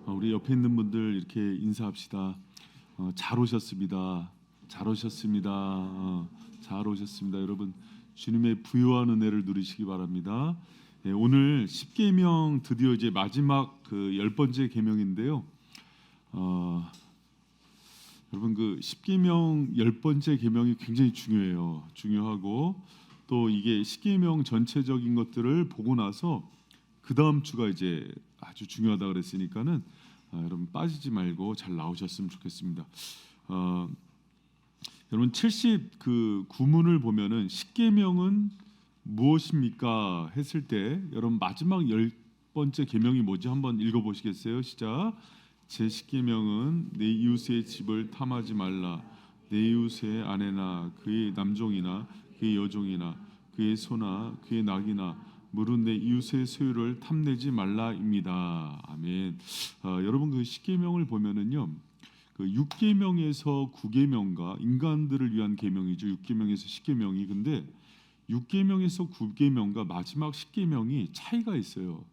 우리 옆에 있는 분들 이렇게 인사합시다. 잘 오셨습니다. 잘 오셨습니다. 잘 오셨습니다. 여러분 주님의 부요한 은혜를 누리시기 바랍니다. 오늘 십계명 드디어 이제 마지막 그 10번째 계명인데요. 여러분 그 십계명 10번째 계명이 굉장히 중요해요. 중요하고 또 이게 십계명 전체적인 것들을 보고 나서 그 다음 주가 이제 아주 중요하다 그랬으니까는 여러분 빠지지 말고 잘 나오셨으면 좋겠습니다. 여러분 70 그 구문을 보면은 십계명은 무엇입니까 했을 때 여러분 마지막 10번째 계명이 뭐지 한번 읽어보시겠어요? 시작. 제 십계명은 내 이웃의 집을 탐하지 말라. 내 이웃의 아내나 그의 남종이나 그의 여종이나 그의 소나 그의 낙이나 물은 내 이웃의 소유를 탐내지 말라입니다. 아멘. 여러분 그 십계명을 보면은요, 그 6계명에서 9계명과 인간들을 위한 계명이죠. 6계명에서 10계명이. 근데 6계명에서 9계명과 마지막 10계명이 차이가 있어요.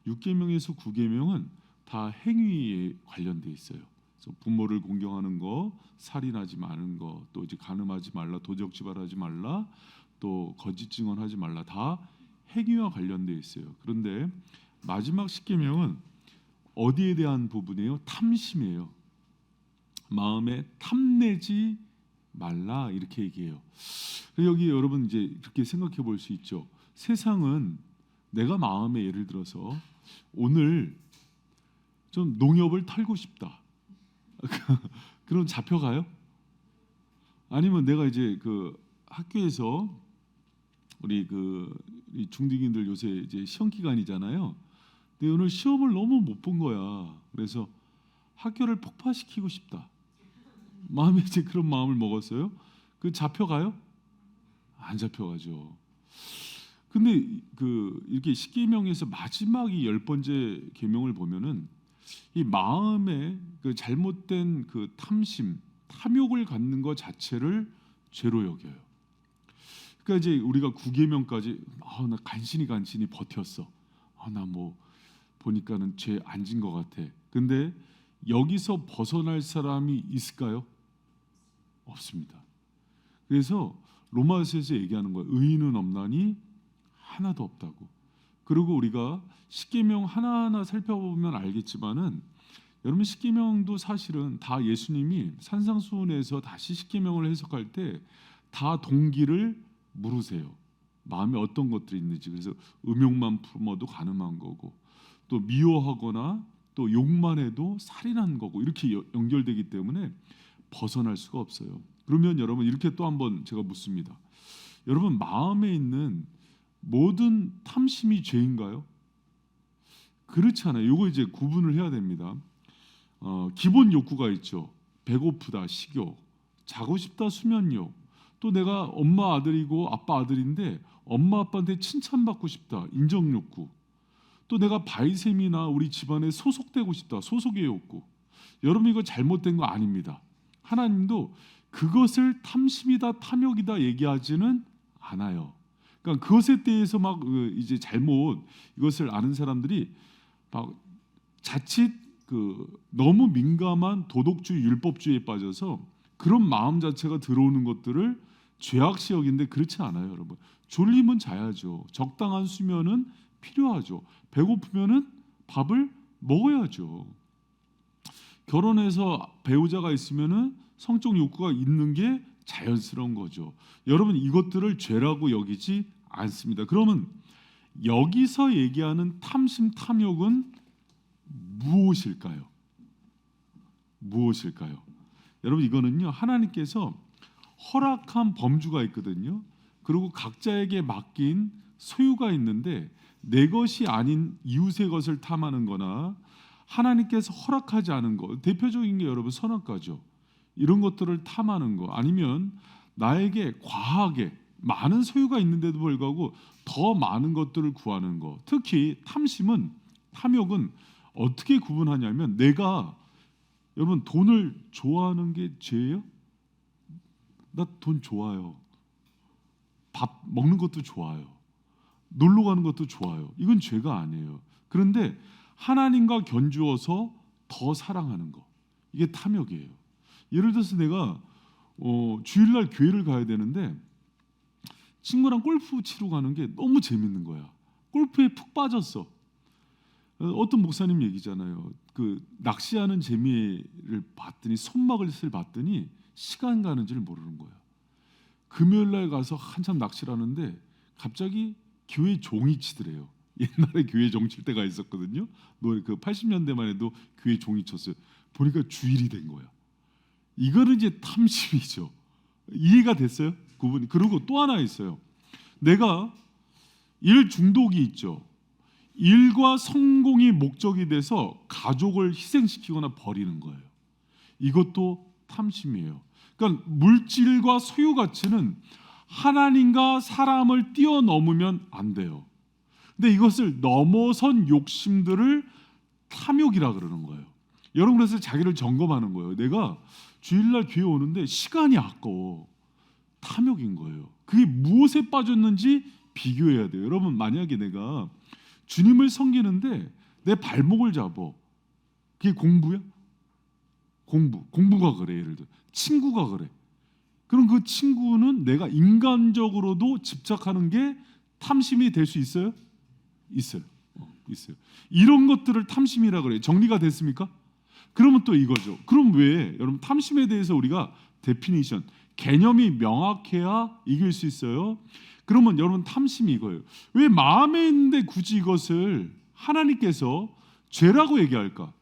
6계명에서 9계명은 다 행위에 관련돼 있어요. 그래서 부모를 공경하는 거, 살인하지 마는 거, 또 이제 간음하지 말라, 도적질하지 말라, 또 거짓 증언하지 말라, 다 행위와 관련돼 있어요. 그런데 마지막 십계명은 어디에 대한 부분이에요? 탐심이에요. 마음에 탐내지 말라 이렇게 얘기해요. 여기 여러분 이제 그렇게 생각해 볼 수 있죠. 세상은 내가 마음에 예를 들어서 오늘 좀 농협을 털고 싶다. 그럼 잡혀가요? 아니면 내가 이제 그 학교에서 우리 중딩이들 요새 이제 시험 기간이잖아요. 근데 오늘 시험을 너무 못 본 거야. 그래서 학교를 폭파시키고 싶다. 마음에 이제 그런 마음을 먹었어요. 그 잡혀가요? 안 잡혀가죠. 근데 이렇게 십계명에서 마지막 이 10번째 계명을 보면은 이 마음에 그 잘못된 그 탐심, 탐욕을 갖는 것 자체를 죄로 여겨요. 그러니까 이제 우리가 9계명까지 나 간신히 버텼어. 나 뭐 보니까는 죄 안 진 것 같아. 근데 여기서 벗어날 사람이 있을까요? 없습니다. 그래서 로마서에서 얘기하는 거예요. 의인은 없나니 하나도 없다고. 그리고 우리가 십계명 하나하나 살펴보면 알겠지만은 여러분 십계명도 사실은 다 예수님이 산상수훈에서 다시 십계명을 해석할 때 다 동기를 물으세요. 마음에 어떤 것들이 있는지. 그래서 음욕만 품어도 간음한 거고, 또 미워하거나 또 욕만 해도 살인한 거고, 이렇게 연결되기 때문에 벗어날 수가 없어요. 그러면 여러분 이렇게 또 한번 제가 묻습니다. 여러분 마음에 있는 모든 탐심이 죄인가요? 그렇지 않아요. 이거 이제 구분을 해야 됩니다. 기본 욕구가 있죠. 배고프다, 식욕, 자고 싶다, 수면욕. 또 내가 엄마 아들이고 아빠 아들인데 엄마 아빠한테 칭찬받고 싶다, 인정 욕구. 또 내가 바이셈이나 우리 집안에 소속되고 싶다, 소속의 욕구. 여러분 이거 잘못된 거 아닙니다. 하나님도 그것을 탐심이다, 탐욕이다 얘기하지는 않아요. 그러니까 그것에 대해서 막 이제 잘못 이것을 아는 사람들이 막 자칫 너무 민감한 도덕주의, 율법주의에 빠져서 그런 마음 자체가 들어오는 것들을 죄악시 여기는데 그렇지 않아요, 여러분. 졸리면 자야죠. 적당한 수면은 필요하죠. 배고프면은 밥을 먹어야죠. 결혼해서 배우자가 있으면은 성적 욕구가 있는 게 자연스러운 거죠. 여러분 이것들을 죄라고 여기지 않습니다. 그러면 여기서 얘기하는 탐심, 탐욕은 무엇일까요? 무엇일까요? 여러분 이거는요 하나님께서 허락한 범주가 있거든요. 그리고 각자에게 맡긴 소유가 있는데 내 것이 아닌 이웃의 것을 탐하는 거나 하나님께서 허락하지 않은 것, 대표적인 게 여러분 선악과죠. 이런 것들을 탐하는 거, 아니면 나에게 과하게 많은 소유가 있는데도 불구하고 더 많은 것들을 구하는 거. 특히 탐심은, 탐욕은 어떻게 구분하냐면 내가 여러분 돈을 좋아하는 게 죄예요? 나 돈 좋아요. 밥 먹는 것도 좋아요. 놀러 가는 것도 좋아요. 이건 죄가 아니에요. 그런데 하나님과 견주어서 더 사랑하는 거. 이게 탐욕이에요. 예를 들어서 내가 주일날 교회를 가야 되는데 친구랑 골프 치러 가는 게 너무 재밌는 거야. 골프에 푹 빠졌어. 어떤 목사님 얘기잖아요. 그 낚시하는 재미를 봤더니 손맛을 봤더니 시간 가는 줄 모르는 거야. 금요일 날 가서 한참 낚시를 하는데 갑자기 교회 종이 치더래요. 옛날에 교회 종 칠 때가 있었거든요. 그 80년대만 해도 교회 종이 쳤어요. 보니까 주일이 된 거야. 이거는 이제 탐심이죠. 이해가 됐어요? 구분이. 그리고 또 하나 있어요. 내가 일 중독이 있죠. 일과 성공이 목적이 돼서 가족을 희생시키거나 버리는 거예요. 이것도 탐심이에요. 그러니까 물질과 소유 가치는 하나님과 사람을 뛰어넘으면 안 돼요. 근데 이것을 넘어선 욕심들을 탐욕이라 그러는 거예요. 여러분 그래서 자기를 점검하는 거예요. 내가 주일날 교회 오는데 시간이 아까워. 탐욕인 거예요. 그게 무엇에 빠졌는지 비교해야 돼요. 여러분 만약에 내가 주님을 섬기는데 내 발목을 잡어. 그게 공부야? 공부가 그래. 예를 들어 친구가 그래. 그럼 그 친구는 내가 인간적으로도 집착하는 게 탐심이 될 수 있어요? 있어요. 있어요. 이런 것들을 탐심이라 그래요. 정리가 됐습니까? 그러면 또 이거죠. 그럼 왜 여러분 탐심에 대해서 우리가 데피니션 개념이 명확해야 이길 수 있어요. 그러면 여러분 탐심이 이거예요. 왜 마음에 있는데 굳이 이것을 하나님께서 죄라고 얘기할까?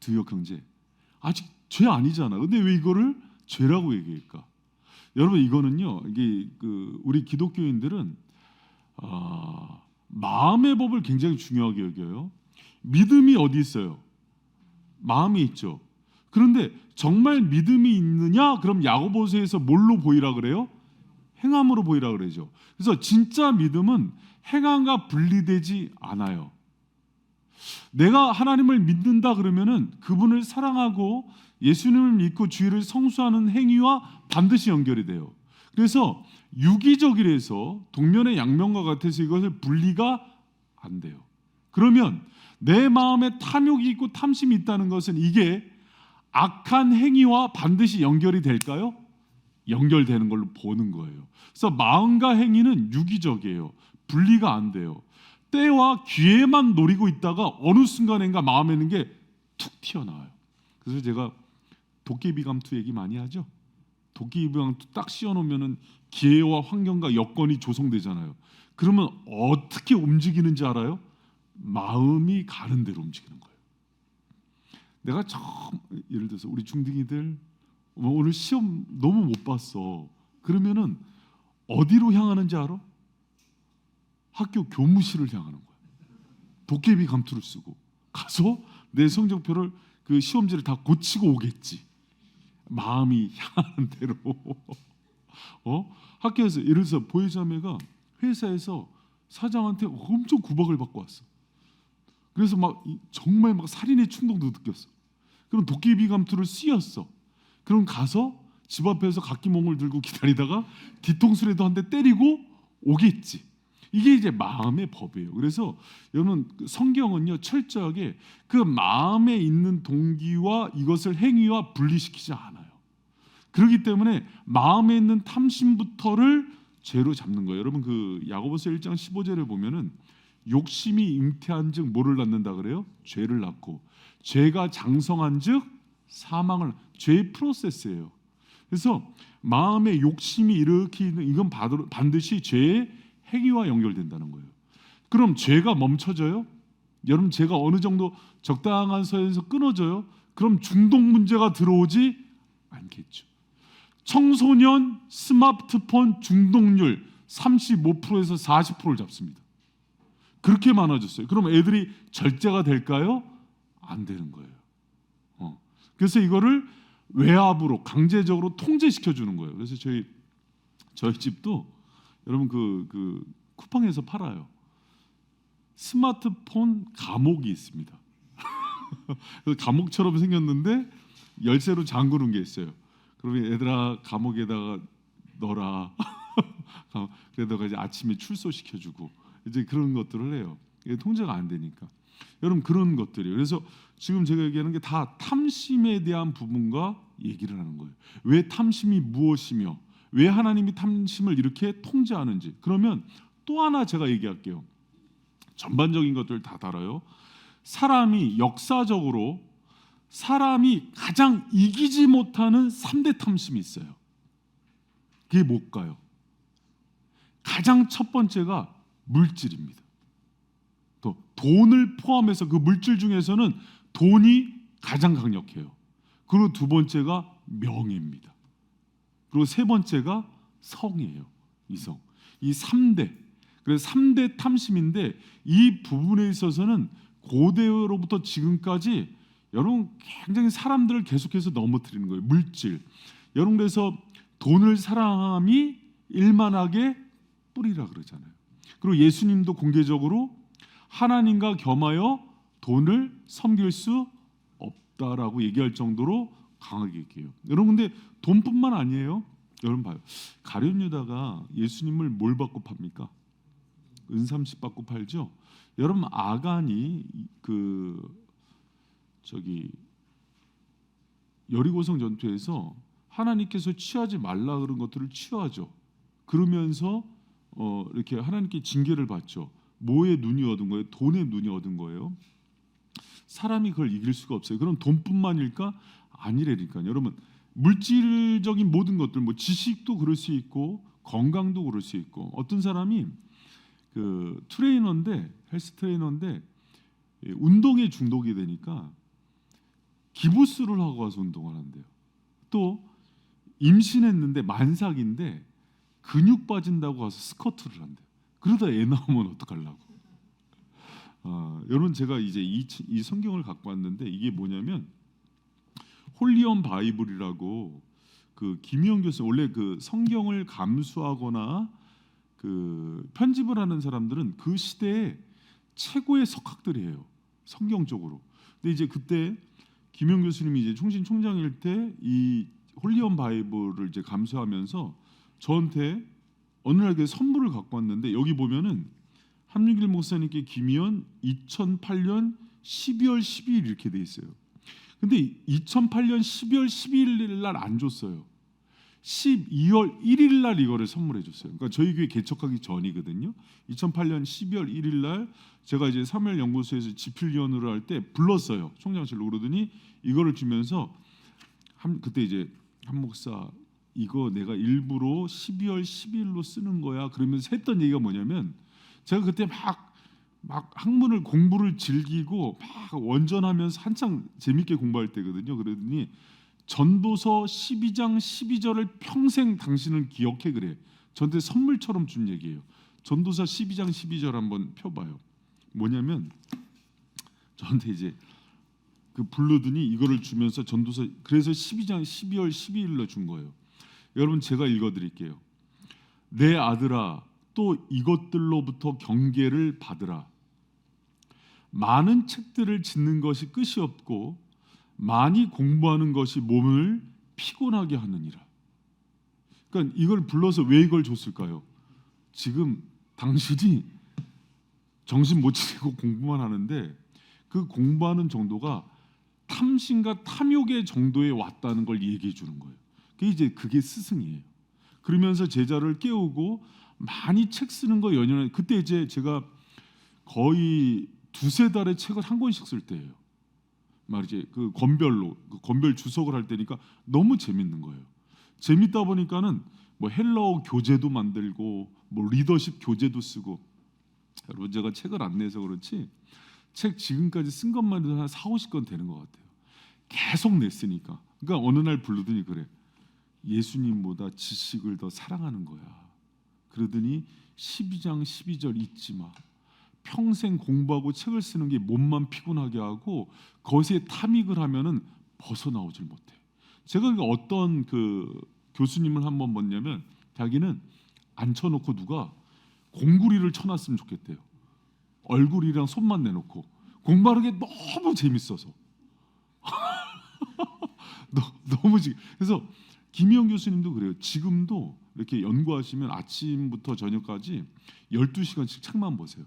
두역 형제, 아직 죄 아니잖아. 근데 왜 이거를 죄라고 얘기할까? 여러분 이거는요. 이게 우리 기독교인들은 마음의 법을 굉장히 중요하게 여겨요. 믿음이 어디 있어요? 마음이 있죠. 그런데 정말 믿음이 있느냐? 그럼 야고보서에서 뭘로 보이라 그래요? 행함으로 보이라 그러죠. 그래서 진짜 믿음은 행함과 분리되지 않아요. 내가 하나님을 믿는다 그러면은 그분을 사랑하고 예수님을 믿고 주의를 성수하는 행위와 반드시 연결이 돼요. 그래서 유기적이라서 동면의 양면과 같아서 이것을 분리가 안 돼요. 그러면 내 마음에 탐욕이 있고 탐심이 있다는 것은 이게 악한 행위와 반드시 연결이 될까요? 연결되는 걸로 보는 거예요. 그래서 마음과 행위는 유기적이에요. 분리가 안 돼요. 때와 기회만 노리고 있다가 어느 순간인가 마음에 있는 게 툭 튀어나와요. 그래서 제가 도깨비감투 얘기 많이 하죠. 도깨비감투 딱 씌워놓으면은 기회와 환경과 여건이 조성되잖아요. 그러면 어떻게 움직이는지 알아요? 마음이 가는 대로 움직이는 거예요. 내가 처음 예를 들어서 우리 중딩이들 오늘 시험 너무 못 봤어. 그러면은 어디로 향하는지 알아? 학교 교무실을 향하는 거야. 도깨비 감투를 쓰고 가서 내 성적표를 그 시험지를 다 고치고 오겠지. 마음이 향하는 대로. 학교에서 예를 들어서 보혜자매가 회사에서 사장한테 엄청 구박을 받고 왔어. 그래서 막 정말 막 살인의 충동도 느꼈어. 그럼 도깨비 감투를 씌웠어. 그럼 가서 집 앞에서 각기몽을 들고 기다리다가 뒤통수라도 한 대 때리고 오겠지. 이게 이제 마음의 법이에요. 그래서 여러분 성경은요 철저하게 그 마음에 있는 동기와 이것을 행위와 분리시키지 않아요. 그렇기 때문에 마음에 있는 탐심부터를 죄로 잡는 거예요. 여러분 그 야고보서 1장 15절에 보면은 욕심이 잉태한즉 뭐를 낳는다 그래요? 죄를 낳고 죄가 장성한즉 사망을. 죄의 프로세스예요. 그래서 마음의 욕심이 일으키는 이건 반드시 죄의 행위와 연결된다는 거예요. 그럼 죄가 멈춰져요? 여러분 죄가 어느 정도 적당한 선에서 끊어져요? 그럼 중독 문제가 들어오지 않겠죠. 청소년 스마트폰 중독률 35%에서 40%를 잡습니다. 그렇게 많아졌어요. 그럼 애들이 절제가 될까요? 안 되는 거예요. 그래서 이거를 외압으로 강제적으로 통제시켜 주는 거예요. 그래서 저희 집도 여러분 그 쿠팡에서 팔아요. 스마트폰 감옥이 있습니다. 감옥처럼 생겼는데 열쇠로 잠그는 게 있어요. 그러면 얘들아 감옥에다가 넣어라. 그러다가 이제 아침에 출소시켜주고 이제 그런 것들을 해요. 이게 통제가 안 되니까. 여러분 그런 것들이에요. 그래서 지금 제가 얘기하는 게 다 탐심에 대한 부분과 얘기를 하는 거예요. 왜 탐심이 무엇이며 왜 하나님이 탐심을 이렇게 통제하는지. 그러면 또 하나 제가 얘기할게요. 전반적인 것들 다 다뤄요. 사람이 역사적으로 사람이 가장 이기지 못하는 3대 탐심이 있어요. 그게 뭘까요? 가장 첫 번째가 물질입니다. 또 돈을 포함해서 그 물질 중에서는 돈이 가장 강력해요. 그리고 두 번째가 명예입니다. 그리고 세 번째가 성이에요. 이성. 이 3대. 그래서 3대 탐심인데 이 부분에 있어서는 고대로부터 지금까지 여러분 굉장히 사람들을 계속해서 넘어뜨리는 거예요. 물질. 여러분 그래서 돈을 사랑함이 일만하게 뿌리라 그러잖아요. 그리고 예수님도 공개적으로 하나님과 겸하여 돈을 섬길 수 없다라고 얘기할 정도로 강하게 얘기해요. 여러분 근데 돈뿐만 아니에요. 여러분 봐요. 가룟 유다가 예수님을 뭘 받고 팝니까? 은삼십 받고 팔죠. 여러분 아간이 여리고성 전투에서 하나님께서 취하지 말라 그런 것들을 취하죠. 그러면서 이렇게 하나님께 징계를 받죠. 뭐에 눈이 얻은 거예요? 돈에 눈이 얻은 거예요. 사람이 그걸 이길 수가 없어요. 그럼 돈뿐만일까? 아니라니까요. 여러분 물질적인 모든 것들, 뭐 지식도 그럴 수 있고 건강도 그럴 수 있고 어떤 사람이 그 트레이너인데 헬스 트레이너인데 운동에 중독이 되니까 기부스를 하고 와서 운동을 한대요. 또 임신했는데 만삭인데 근육 빠진다고 와서 스쿼트를 한대요. 그러다 애 나오면 어떡하려고. 여러분 제가 이제 이 성경을 갖고 왔는데 이게 뭐냐면 홀리온 바이블이라고 그 김희영 교수 원래 그 성경을 감수하거나 그 편집을 하는 사람들은 그 시대에 최고의 석학들이에요. 성경적으로. 근데 이제 그때 김희영 교수님이 이제 총신 총장일 때 이 홀리온 바이블을 이제 감수하면서 저한테 어느 날 그 선물을 갖고 왔는데 여기 보면은 함윤길 목사님께 김희연 2008년 12월 12일 이렇게 돼 있어요. 근데 2008년 12월 12일 날 안 줬어요. 12월 1일 날 이거를 선물해 줬어요. 그러니까 저희 교회 개척하기 전이거든요. 2008년 12월 1일 날 제가 이제 사무엘 연구소에서 집필위원으로 할 때 불렀어요. 총장실로. 그러더니 이거를 주면서 그때 이제 한 목사 이거 내가 일부러 12월 12일로 쓰는 거야. 그러면서 했던 얘기가 뭐냐면 제가 그때 막 학문을 공부를 즐기고 막 원전하면서 한창 재밌게 공부할 때거든요. 그러더니 전도서 12장 12절을 평생 당신은 기억해 그래. 저한테 선물처럼 준 얘기예요. 전도서 12장 12절 한번 펴봐요. 뭐냐면 저한테 이제 그 부르더니 이거를 주면서 전도서 그래서 12장 12월 12일로 준 거예요. 여러분 제가 읽어드릴게요. 내 아들아 또 이것들로부터 경계를 받으라. 많은 책들을 짓는 것이 끝이 없고 많이 공부하는 것이 몸을 피곤하게 하느니라. 그러니까 이걸 불러서 왜 이걸 줬을까요? 지금 당신이 정신 못 차리고 공부만 하는데 그 공부하는 정도가 탐심과 탐욕의 정도에 왔다는 걸 얘기해 주는 거예요. 그게 스승이에요. 그러면서 제자를 깨우고 많이 책 쓰는 거 연연해. 그때 이제 제가 거의 두세 달에 책을 한 권씩 쓸 때예요. 말이지 그 권별로 그 권별 주석을 할 때니까 너무 재밌는 거예요. 재밌다 보니까는 뭐 헬라어 교재도 만들고 뭐 리더십 교재도 쓰고. 여러분 제가 책을 안 내서 그렇지 책 지금까지 쓴 것만 해도 한 40-50권 되는 것 같아요. 계속 냈으니까. 그러니까 어느 날 부르더니 그래. 예수님보다 지식을 더 사랑하는 거야. 그러더니 12장 12절 잊지 마. 평생 공부하고 책을 쓰는 게 몸만 피곤하게 하고 거기에 탐닉을 하면은 벗어나오질 못해. 제가 어떤 그 교수님을 한번 봤냐면 자기는 앉혀놓고 누가 공구리를 쳐놨으면 좋겠대요. 얼굴이랑 손만 내놓고 공부하는 게 너무 재밌어서 너무 그래서 김희영 교수님도 그래요. 지금도 이렇게 연구하시면 아침부터 저녁까지 12시간씩 책만 보세요.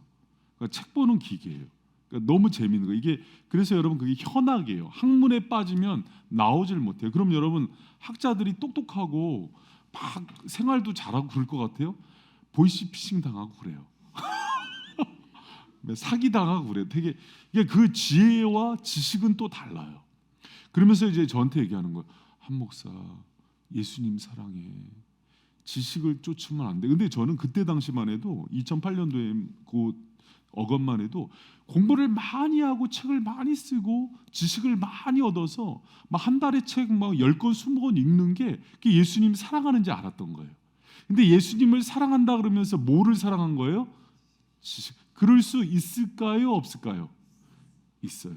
그러니까 책 보는 기계예요. 그러니까 너무 재미있는 거예요. 이게 그래서 여러분 그게 현학이에요. 학문에 빠지면 나오질 못해요. 그럼 여러분 학자들이 똑똑하고 막 생활도 잘하고 그럴 것 같아요? 보이스피싱 당하고 그래요. 사기 당하고 그래요. 되게 이게 그 지혜와 지식은 또 달라요. 그러면서 이제 저한테 얘기하는 거예요. 한 목사, 예수님 사랑해. 지식을 쫓으면 안 돼. 근데 저는 그때 당시만 해도 2008년도에 그 어건만 해도 공부를 많이 하고 책을 많이 쓰고 지식을 많이 얻어서 막 한 달에 책 막 10권 20권 읽는 게 그게 예수님 사랑하는지 알았던 거예요. 근데 예수님을 사랑한다 그러면서 뭐를 사랑한 거예요? 지식. 그럴 수 있을까요? 없을까요? 있어요.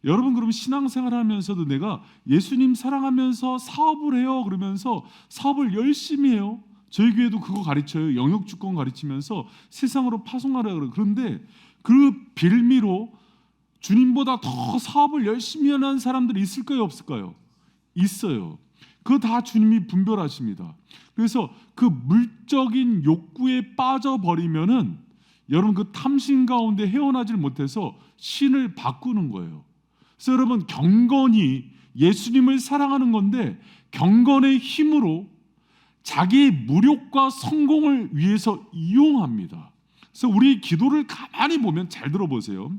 여러분 그럼 신앙생활하면서도 내가 예수님 사랑하면서 사업을 해요 그러면서 사업을 열심히 해요. 저희 교회도 그거 가르쳐요. 영역주권 가르치면서 세상으로 파송하라 그래요. 그런데 그 빌미로 주님보다 더 사업을 열심히 하는 사람들이 있을까요? 없을까요? 있어요. 그거 다 주님이 분별하십니다. 그래서 그 물적인 욕구에 빠져버리면은 여러분 그 탐심 가운데 헤어나질 못해서 신을 바꾸는 거예요. 그래서 여러분 경건이 예수님을 사랑하는 건데 경건의 힘으로 자기의 무력과 성공을 위해서 이용합니다. 그래서 우리 기도를 가만히 보면 잘 들어보세요.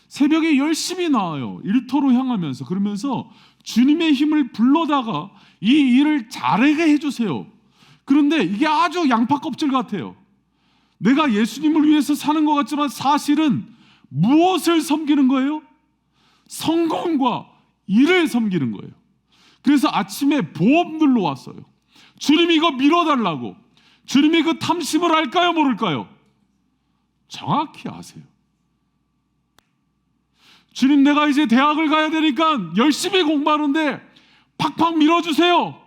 새벽에 열심히 나와요. 일터로 향하면서 그러면서 주님의 힘을 불러다가 이 일을 잘하게 해주세요. 그런데 이게 아주 양파 껍질 같아요. 내가 예수님을 위해서 사는 것 같지만 사실은 무엇을 섬기는 거예요? 성공과 일을 섬기는 거예요. 그래서 아침에 보험 들러 왔어요. 주님 이거 밀어달라고. 주님이 그 탐심을 알까요? 모를까요? 정확히 아세요. 주님 내가 이제 대학을 가야 되니까 열심히 공부하는데 팍팍 밀어주세요.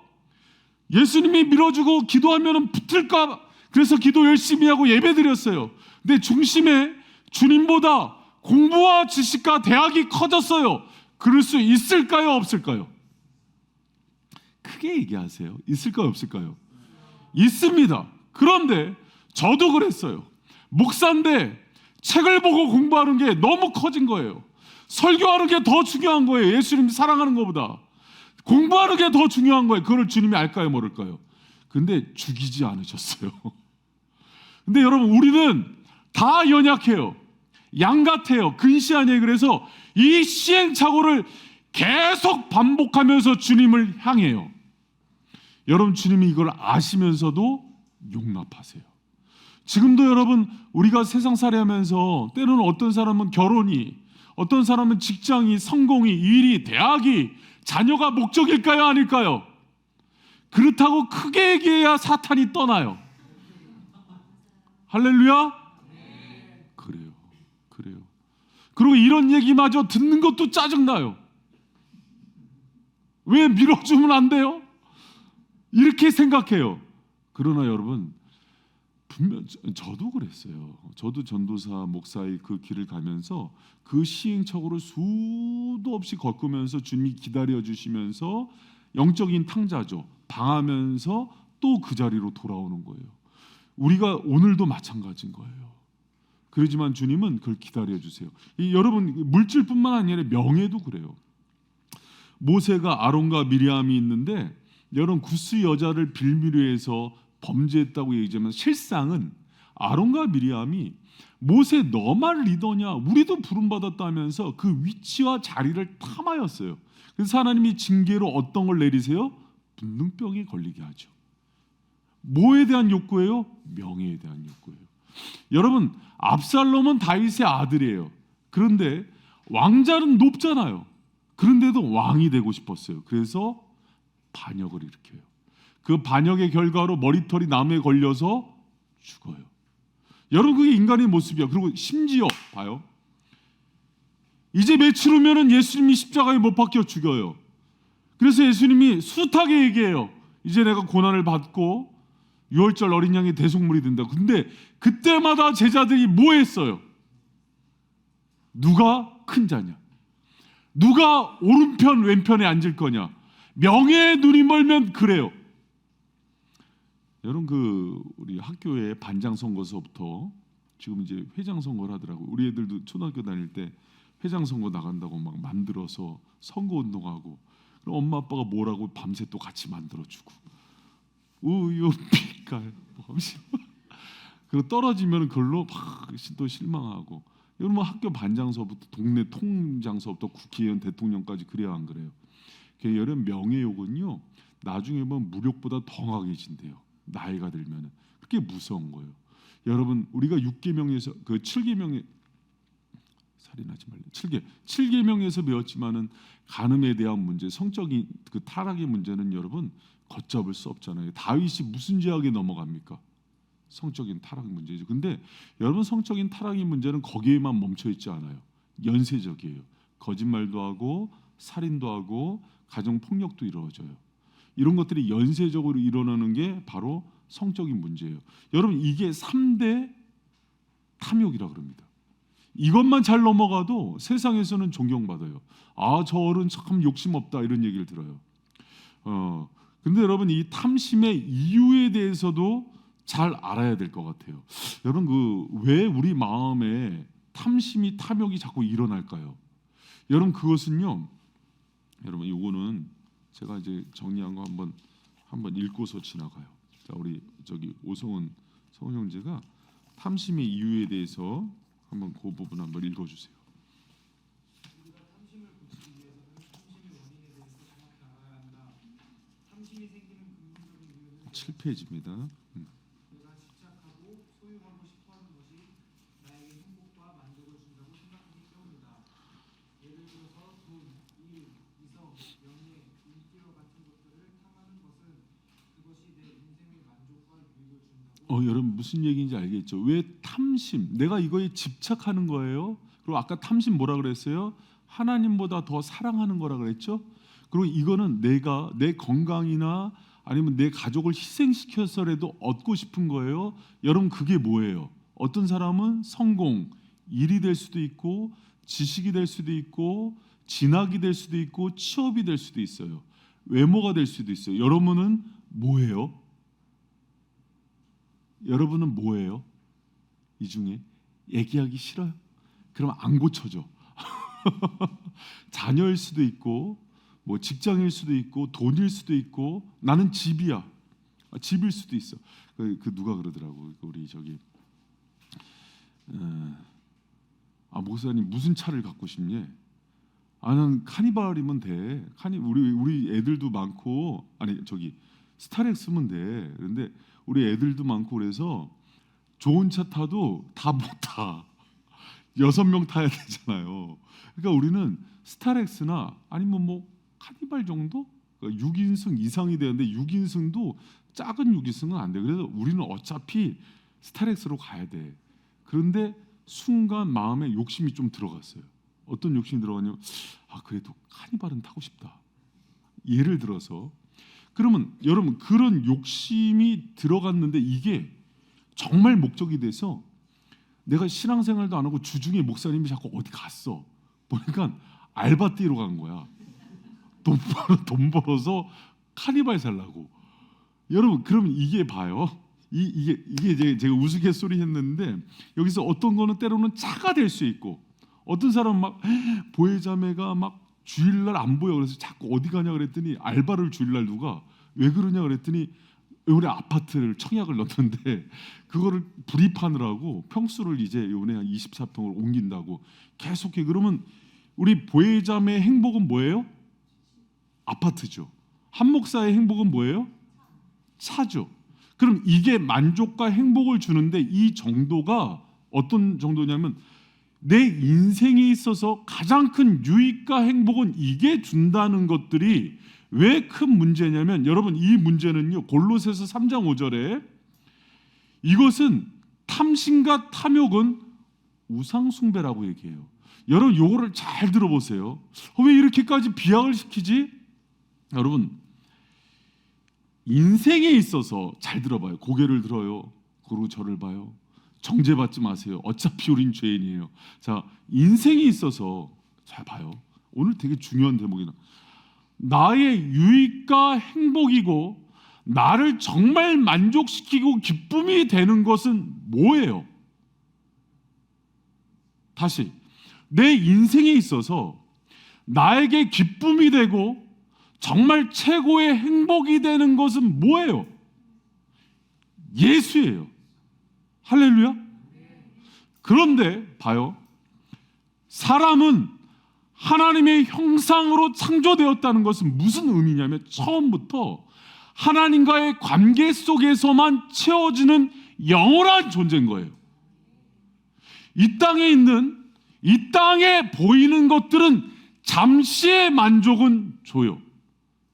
예수님이 밀어주고 기도하면 붙을까? 그래서 기도 열심히 하고 예배 드렸어요. 근데 중심에 주님보다 공부와 지식과 대학이 커졌어요. 그럴 수 있을까요? 없을까요? 크게 얘기하세요. 있을까요? 없을까요? 있습니다. 그런데 저도 그랬어요. 목사인데 책을 보고 공부하는 게 너무 커진 거예요. 설교하는 게 더 중요한 거예요. 예수님 사랑하는 것보다. 공부하는 게 더 중요한 거예요. 그걸 주님이 알까요? 모를까요? 근데 죽이지 않으셨어요. 근데 여러분 우리는 다 연약해요. 양 같아요. 근시안이에요. 그래서 이 시행착오를 계속 반복하면서 주님을 향해요. 여러분 주님이 이걸 아시면서도 용납하세요. 지금도 여러분 우리가 세상살이 하면서 때로는 어떤 사람은 결혼이, 어떤 사람은 직장이, 성공이, 일이, 대학이, 자녀가 목적일까요? 아닐까요? 그렇다고 크게 얘기해야 사탄이 떠나요. 할렐루야? 그래요. 그리고 이런 얘기마저 듣는 것도 짜증나요. 왜 밀어주면 안 돼요? 이렇게 생각해요. 그러나 여러분 분명 저도 그랬어요. 저도 전도사 목사의 그 길을 가면서 그 시행착오를 수도 없이 겪으면서 주님이 기다려 주시면서 영적인 탕자죠. 당하면서 또 그 자리로 돌아오는 거예요. 우리가 오늘도 마찬가지인 거예요. 그러지만 주님은 그걸 기다려 주세요. 여러분 물질뿐만 아니라 명예도 그래요. 모세가 아론과 미리암이 있는데 여러분 구스 여자를 빌미로 해서 범죄했다고 얘기하지만 실상은 아론과 미리암이 모세 너만 리더냐? 우리도 부름받았다면서 그 위치와 자리를 탐하였어요. 그래서 하나님이 징계로 어떤 걸 내리세요? 분능병에 걸리게 하죠. 뭐에 대한 욕구예요? 명예에 대한 욕구예요. 여러분 압살롬은 다윗의 아들이에요. 그런데 왕자는 높잖아요. 그런데도 왕이 되고 싶었어요. 그래서 반역을 일으켜요. 그 반역의 결과로 머리털이 나무에 걸려서 죽어요. 여러분 그게 인간의 모습이야. 그리고 심지어 봐요. 이제 며칠 후면은 예수님이 십자가에 못 박혀 죽어요. 그래서 예수님이 숱하게 얘기해요. 이제 내가 고난을 받고 6월절 어린 양의 대속물이 된다. 근데 그때마다 제자들이 뭐 했어요? 누가 큰 자냐? 누가 오른편 왼편에 앉을 거냐? 명예에 눈이 멀면 그래요. 여러분 우리 학교의 반장 선거서부터 지금 이제 회장 선거를 하더라고요. 우리 애들도 초등학교 다닐 때 회장 선거 나간다고 막 만들어서 선거 운동하고, 그럼 엄마 아빠가 뭐라고 밤새 또 같이 만들어주고, 우유 빛깔 그리고 떨어지면 그걸로 막 또 실망하고. 여러분 뭐 학교 반장서부터 동네 통장서부터 국회의원 대통령까지 그래야 안 그래요? 여러분 명예욕은요 나중에 보면 무력보다 더 강해진대요. 나이가 들면은. 그게 무서운 거예요. 여러분 우리가 6계명에서 그 7계명에 살인하지 말래. 7계명에서 배웠지만은 간음에 대한 문제, 성적인 그 타락의 문제는 여러분 걷잡을 수 없잖아요. 다윗이 무슨 죄악에 넘어갑니까? 성적인 타락 문제죠. 근데 여러분 성적인 타락의 문제는 거기에만 멈춰 있지 않아요. 연쇄적이에요. 거짓말도 하고 살인도 하고 가정 폭력도 이루어져요. 이런 것들이 연쇄적으로 일어나는 게 바로 성적인 문제예요. 여러분 이게 3대 탐욕이라 그럽니다. 이것만 잘 넘어가도 세상에서는 존경받아요. 아, 저 어른 참 욕심 없다 이런 얘기를 들어요. 근데 여러분 이 탐심의 이유에 대해서도 잘 알아야 될 것 같아요. 여러분 왜 우리 마음에 탐심이 탐욕이 자꾸 일어날까요? 여러분 그것은요. 여러분 이거는 제가 이제 정리한 거 한번 읽고서 지나가요. 자, 우리 저기 오성훈 형제가 탐심의 이유에 대해서 한번 그 부분 한번 읽어주세요. 7페이지입니다. 내가 집착하고 소유하고 싶어하는 것이 나에게 행복과 만족을 준다고 생각하기 때문이다. 예를 들어서 돈, 일, 이성, 명예, 인기와 같은 것들을 탐하는 것은 그것이 내 인생의 만족과 유익을 준다고. 여러분 무슨 얘기인지 알겠죠? 왜 탐심? 내가 이거에 집착하는 거예요. 그리고 아까 탐심 뭐라 그랬어요? 하나님보다 더 사랑하는 거라 그랬죠? 그리고 이거는 내가 내 건강이나 아니면 내 가족을 희생시켜서라도 얻고 싶은 거예요. 여러분 그게 뭐예요? 어떤 사람은 성공, 일이 될 수도 있고 지식이 될 수도 있고 진학이 될 수도 있고 취업이 될 수도 있어요. 외모가 될 수도 있어요. 여러분은 뭐예요? 여러분은 뭐예요? 이 중에 얘기하기 싫어요? 그럼 안 고쳐져. 자녀일 수도 있고 뭐 직장일 수도 있고 돈일 수도 있고 나는 집이야. 집일 수도 있어. 그 누가 그러더라고. 우리 저기 목사님 무슨 차를 갖고 싶니? 난 카니발이면 돼. 우리 애들도 많고 저기 스타렉스면 돼. 그런데 우리 애들도 많고 그래서 좋은 차 타도 다 못 타. 6명 타야 되잖아요. 그러니까 우리는 스타렉스나 아니면 뭐 카니발 정도? 6인승 이상이 되는데 6인승도 작은 6인승은 안 돼. 그래서 우리는 어차피 스타렉스로 가야 돼. 그런데 순간 마음에 욕심이 좀 들어갔어요. 어떤 욕심이 들어갔냐면 그래도 카니발은 타고 싶다. 예를 들어서 그러면 여러분 그런 욕심이 들어갔는데 이게 정말 목적이 돼서 내가 신앙생활도 안 하고 주중에 목사님이 자꾸 어디 갔어. 보니까 알바 뛰러 간 거야. 돈 벌어서 카니발 살라고. 여러분 그러면 이게 봐요. 이게 제가 우스갯소리 했는데 여기서 어떤 거는 때로는 차가 될 수 있고 어떤 사람은 막 보혜자매가 막 주일날 안 보여 그래서 자꾸 어디 가냐 그랬더니 알바를 주일날 누가 왜 그러냐 그랬더니 우리 아파트를 청약을 넣었는데 그거를 불입하느라고 평수를 이제 요번에 한 24평을 옮긴다고 계속해. 그러면 우리 보혜자매의 행복은 뭐예요? 아파트죠. 한 목사의 행복은 뭐예요? 차죠. 그럼 이게 만족과 행복을 주는데 이 정도가 어떤 정도냐면 내 인생에 있어서 가장 큰 유익과 행복은 이게 준다는 것들이 왜 큰 문제냐면 여러분 이 문제는요 골로새서 3장 5절에 이것은 탐심과 탐욕은 우상숭배라고 얘기해요. 여러분 요거를 잘 들어보세요. 왜 이렇게까지 비약을 시키지? 여러분 인생에 있어서 잘 들어봐요. 고개를 들어요. 그리고 저를 봐요. 정죄받지 마세요. 어차피 우린 죄인이에요. 자, 인생에 있어서 잘 봐요. 오늘 되게 중요한 대목이다. 나의 유익과 행복이고 나를 정말 만족시키고 기쁨이 되는 것은 뭐예요? 다시 내 인생에 있어서 나에게 기쁨이 되고 정말 최고의 행복이 되는 것은 뭐예요? 예수예요. 할렐루야. 그런데 봐요, 사람은 하나님의 형상으로 창조되었다는 것은 무슨 의미냐면 처음부터 하나님과의 관계 속에서만 채워지는 영원한 존재인 거예요. 이 땅에 보이는 것들은 잠시의 만족은 줘요.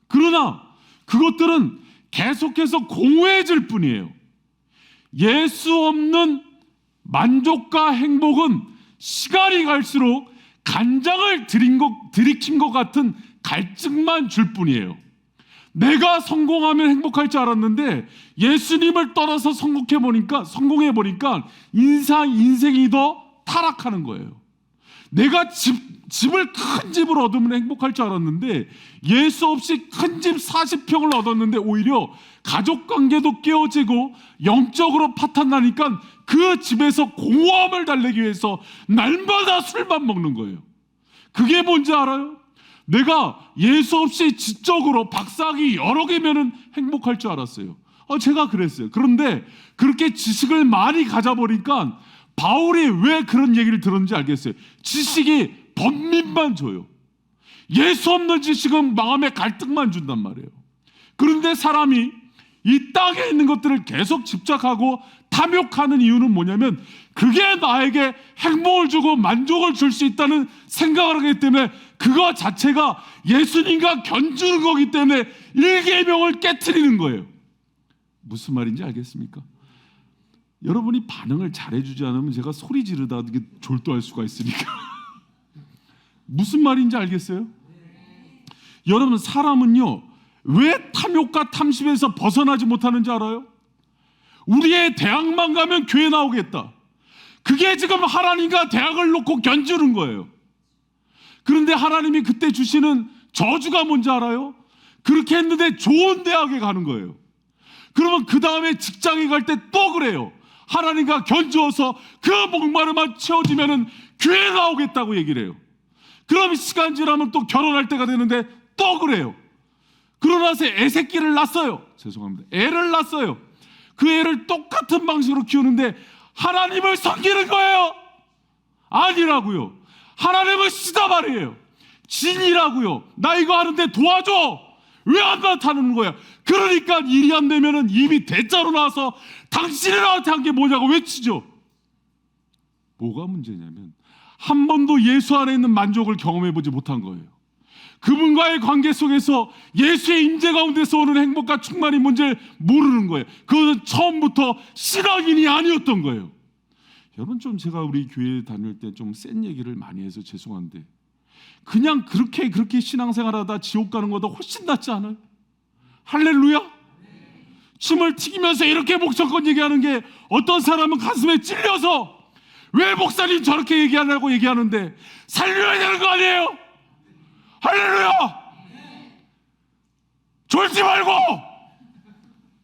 그러나 그것들은 계속해서 공허해질 뿐이에요. 예수 없는 만족과 행복은 시간이 갈수록 간장을 들이킨 것 같은 갈증만 줄 뿐이에요. 내가 성공하면 행복할 줄 알았는데 예수님을 떠나서 성공해 보니까 인생이 더 타락하는 거예요. 내가 집을 큰 집을 얻으면 행복할 줄 알았는데 예수 없이 큰 집 40평을 얻었는데 오히려 가족 관계도 깨어지고 영적으로 파탄나니까 그 집에서 공허함을 달래기 위해서 날마다 술만 먹는 거예요. 그게 뭔지 알아요? 내가 예수 없이 지적으로 박사학위 여러 개면은 행복할 줄 알았어요. 제가 그랬어요. 그런데 그렇게 지식을 많이 가져보니까 바울이 왜 그런 얘기를 들었는지 알겠어요. 지식이 번민만 줘요. 예수 없는 지식은 마음에 갈등만 준단 말이에요. 그런데 사람이 이 땅에 있는 것들을 계속 집착하고 탐욕하는 이유는 뭐냐면 그게 나에게 행복을 주고 만족을 줄 수 있다는 생각을 하기 때문에 그거 자체가 예수님과 견주는 거기 때문에 일계명을 깨트리는 거예요. 무슨 말인지 알겠습니까? 여러분이 반응을 잘해주지 않으면 제가 소리 지르다 졸도할 수가 있으니까 무슨 말인지 알겠어요? 여러분, 사람은요 왜 탐욕과 탐심에서 벗어나지 못하는지 알아요? 우리의 대학만 가면 교회 나오겠다. 그게 지금 하나님과 대학을 놓고 견주는 거예요. 그런데 하나님이 그때 주시는 저주가 뭔지 알아요? 그렇게 했는데 좋은 대학에 가는 거예요. 그러면 그 다음에 직장에 갈 때 또 그래요. 하나님과 견주어서 그 목마름만 채워지면은 교회 나오겠다고 얘기를 해요. 그럼 시간 지나면 또 결혼할 때가 되는데 또 그래요. 그러나서 애새끼를 낳았어요. 죄송합니다. 애를 낳았어요. 그 애를 똑같은 방식으로 키우는데 하나님을 섬기는 거예요? 아니라고요. 하나님은 시다 말이에요. 진이라고요. 나 이거 하는데 도와줘. 왜 안 나타나는 거야? 그러니까 일이 안 되면은 입이 대자로 나와서 당신이 나한테 한 게 뭐냐고 외치죠. 뭐가 문제냐면 한 번도 예수 안에 있는 만족을 경험해보지 못한 거예요. 그분과의 관계 속에서 예수의 임재 가운데서 오는 행복과 충만이 뭔지 모르는 거예요. 그것은 처음부터 신앙인이 아니었던 거예요. 여러분, 좀 제가 우리 교회 다닐 때 좀 센 얘기를 많이 해서 죄송한데 그냥 그렇게 신앙생활하다 지옥 가는 것보다 훨씬 낫지 않아요? 할렐루야? 침을 튀기면서 이렇게 목적건 얘기하는 게 어떤 사람은 가슴에 찔려서 왜 목사님 저렇게 얘기하냐고 얘기하는데 살려야 되는 거 아니에요? 할렐루야! 졸지 말고!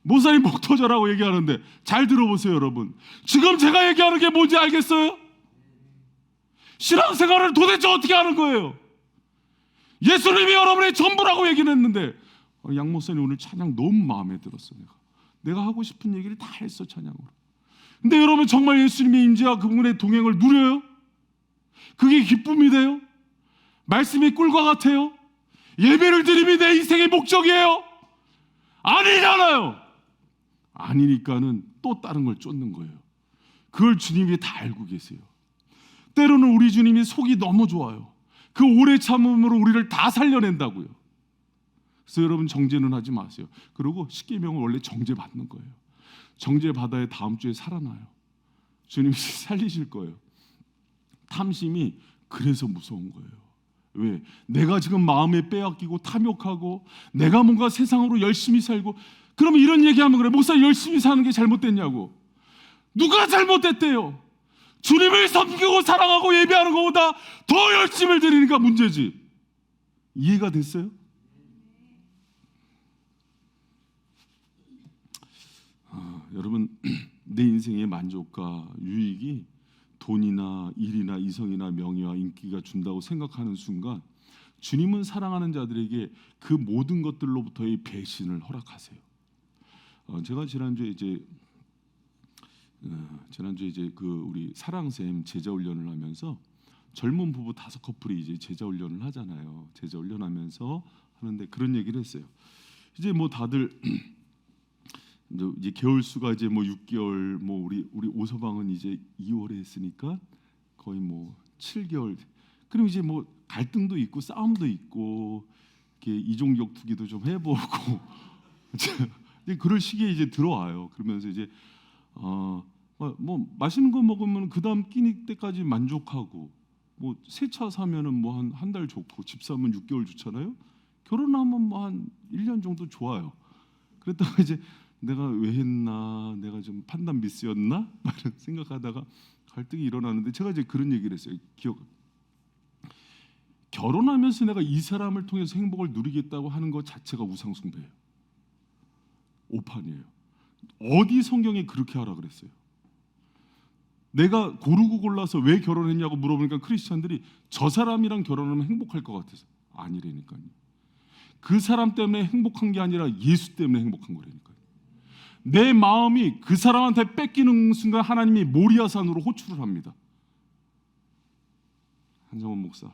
목사님 목 터져라고 얘기하는데 잘 들어보세요, 여러분. 지금 제가 얘기하는 게 뭔지 알겠어요? 신앙생활을 도대체 어떻게 하는 거예요? 예수님이 여러분의 전부라고 얘기는 했는데 양 목사님 오늘 찬양 너무 마음에 들었어. 내가 하고 싶은 얘기를 다 했어, 찬양으로. 근데 여러분 정말 예수님의 임재와 그분의 동행을 누려요? 그게 기쁨이 돼요? 말씀이 꿀과 같아요? 예배를 드림이 내 인생의 목적이에요? 아니잖아요. 아니니까는 또 다른 걸 쫓는 거예요. 그걸 주님이 다 알고 계세요. 때로는 우리 주님이 속이 너무 좋아요. 그 오래 참음으로 우리를 다 살려낸다고요. 그래서 여러분 정죄는 하지 마세요. 그리고 십계명은 원래 정죄 받는 거예요. 정죄 받아야 다음 주에 살아나요. 주님이 살리실 거예요. 탐심이 그래서 무서운 거예요. 왜? 내가 지금 마음에 빼앗기고 탐욕하고 내가 뭔가 세상으로 열심히 살고 그러면 이런 얘기하면 그래. 목사 열심히 사는 게 잘못됐냐고. 누가 잘못됐대요? 주님을 섬기고 사랑하고 예배하는 것보다 더 열심을 드리니까 문제지. 이해가 됐어요? 여러분, 내 인생의 만족과 유익이 돈이나 일이나 이성이나 명예와 인기가 준다고 생각하는 순간 주님은 사랑하는 자들에게 그 모든 것들로부터의 배신을 허락하세요. 제가 지난주에 이제 그 우리 사랑샘 제자 훈련을 하면서 젊은 부부 5커플이 이제 제자 훈련을 하잖아요. 제자 훈련하면서 하는데 그런 얘기를 했어요. 이제 뭐 다들 이제 개월 수가 이제 뭐 6개월, 뭐 우리 오서방은 이제 2월에 했으니까 거의 뭐 7개월. 그럼 이제 뭐 갈등도 있고 싸움도 있고 이렇게 이종격 투기도 좀 해보고 그럴 시기에 이제 들어와요. 그러면서 이제 뭐 맛있는 거 먹으면 그 다음 끼니 때까지 만족하고, 뭐 새 차 사면은 뭐 한 달 좋고, 집 사면 6개월 좋잖아요. 결혼하면 뭐 한 1년 정도 좋아요. 그랬다가 이제 내가 왜 했나, 내가 좀 판단 미스였나 이런 생각하다가 갈등이 일어나는데, 제가 이제 그런 얘기를 했어요. 결혼하면서 내가 이 사람을 통해서 행복을 누리겠다고 하는 것 자체가 우상숭배예요. 오판이에요. 어디 성경에 그렇게 하라 그랬어요? 내가 고르고 골라서 왜 결혼했냐고 물어보니까 크리스찬들이 저 사람이랑 결혼하면 행복할 것 같아서. 아니라니까요. 그 사람 때문에 행복한 게 아니라 예수 때문에 행복한 거라니까요. 내 마음이 그 사람한테 뺏기는 순간 하나님이 모리아산으로 호출을 합니다. 한정원 목사,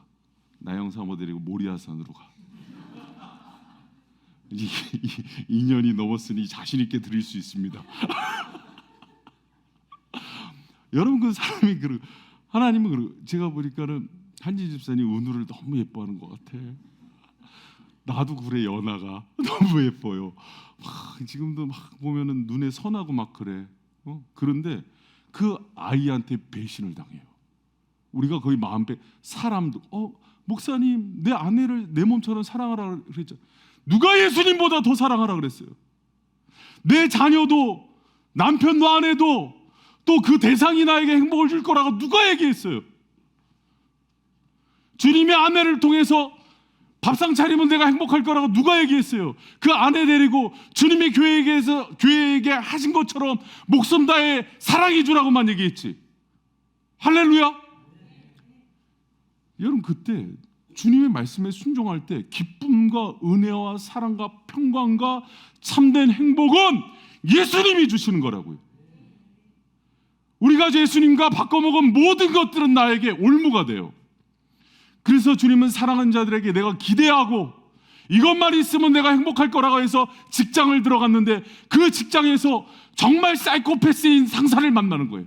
나영 사모 데리고 모리아산으로 가. 2년이 넘었으니 자신 있게 드릴 수 있습니다. 여러분, 그 사람이 하나님은 제가 보니까는 한지 집사님 은우를 너무 예뻐하는 것 같아. 나도 그래, 연하가 너무 예뻐요. 지금도 막 보면은 눈에 선하고 막 그래. 그런데 그 아이한테 배신을 당해요. 우리가 거의 사람도 목사님, 내 아내를 내 몸처럼 사랑하라 그랬죠. 누가 예수님보다 더 사랑하라 그랬어요? 내 자녀도, 남편도, 아내도, 또 그 대상이 나에게 행복을 줄 거라고 누가 얘기했어요? 주님의 아내를 통해서 밥상 차리면 내가 행복할 거라고 누가 얘기했어요? 그 아내 데리고 주님의 교회에게 하신 것처럼 목숨 다해 사랑해 주라고만 얘기했지. 할렐루야. 여러분, 그때 주님의 말씀에 순종할 때 기쁨과 은혜와 사랑과 평강과 참된 행복은 예수님이 주시는 거라고요. 우리가 예수님과 바꿔먹은 모든 것들은 나에게 올무가 돼요. 그래서 주님은 사랑하는 자들에게 내가 기대하고 이것만 있으면 내가 행복할 거라고 해서 직장을 들어갔는데, 그 직장에서 정말 사이코패스인 상사를 만나는 거예요.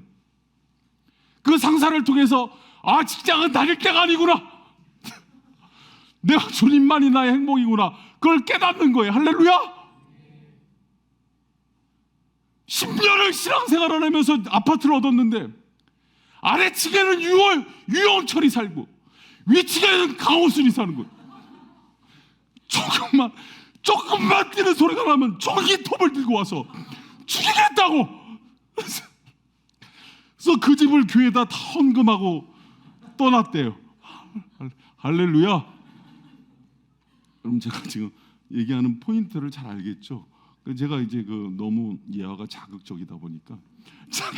그 상사를 통해서 직장은 다닐 때가 아니구나, 내가 주님만이 나의 행복이구나, 그걸 깨닫는 거예요. 할렐루야. 10년을 신앙생활을 하면서 아파트를 얻었는데 아래층에는 유영철이 살고 위층에는 강호순이 사는 거예요. 조금만 뛰는 소리가 나면 전기톱을 들고 와서 죽이겠다고. 그래서 그 집을 교회에다 다 헌금하고 떠났대요. 할렐루야. 그럼 제가 지금 얘기하는 포인트를 잘 알겠죠? 제가 이제 너무 예화가 자극적이다 보니까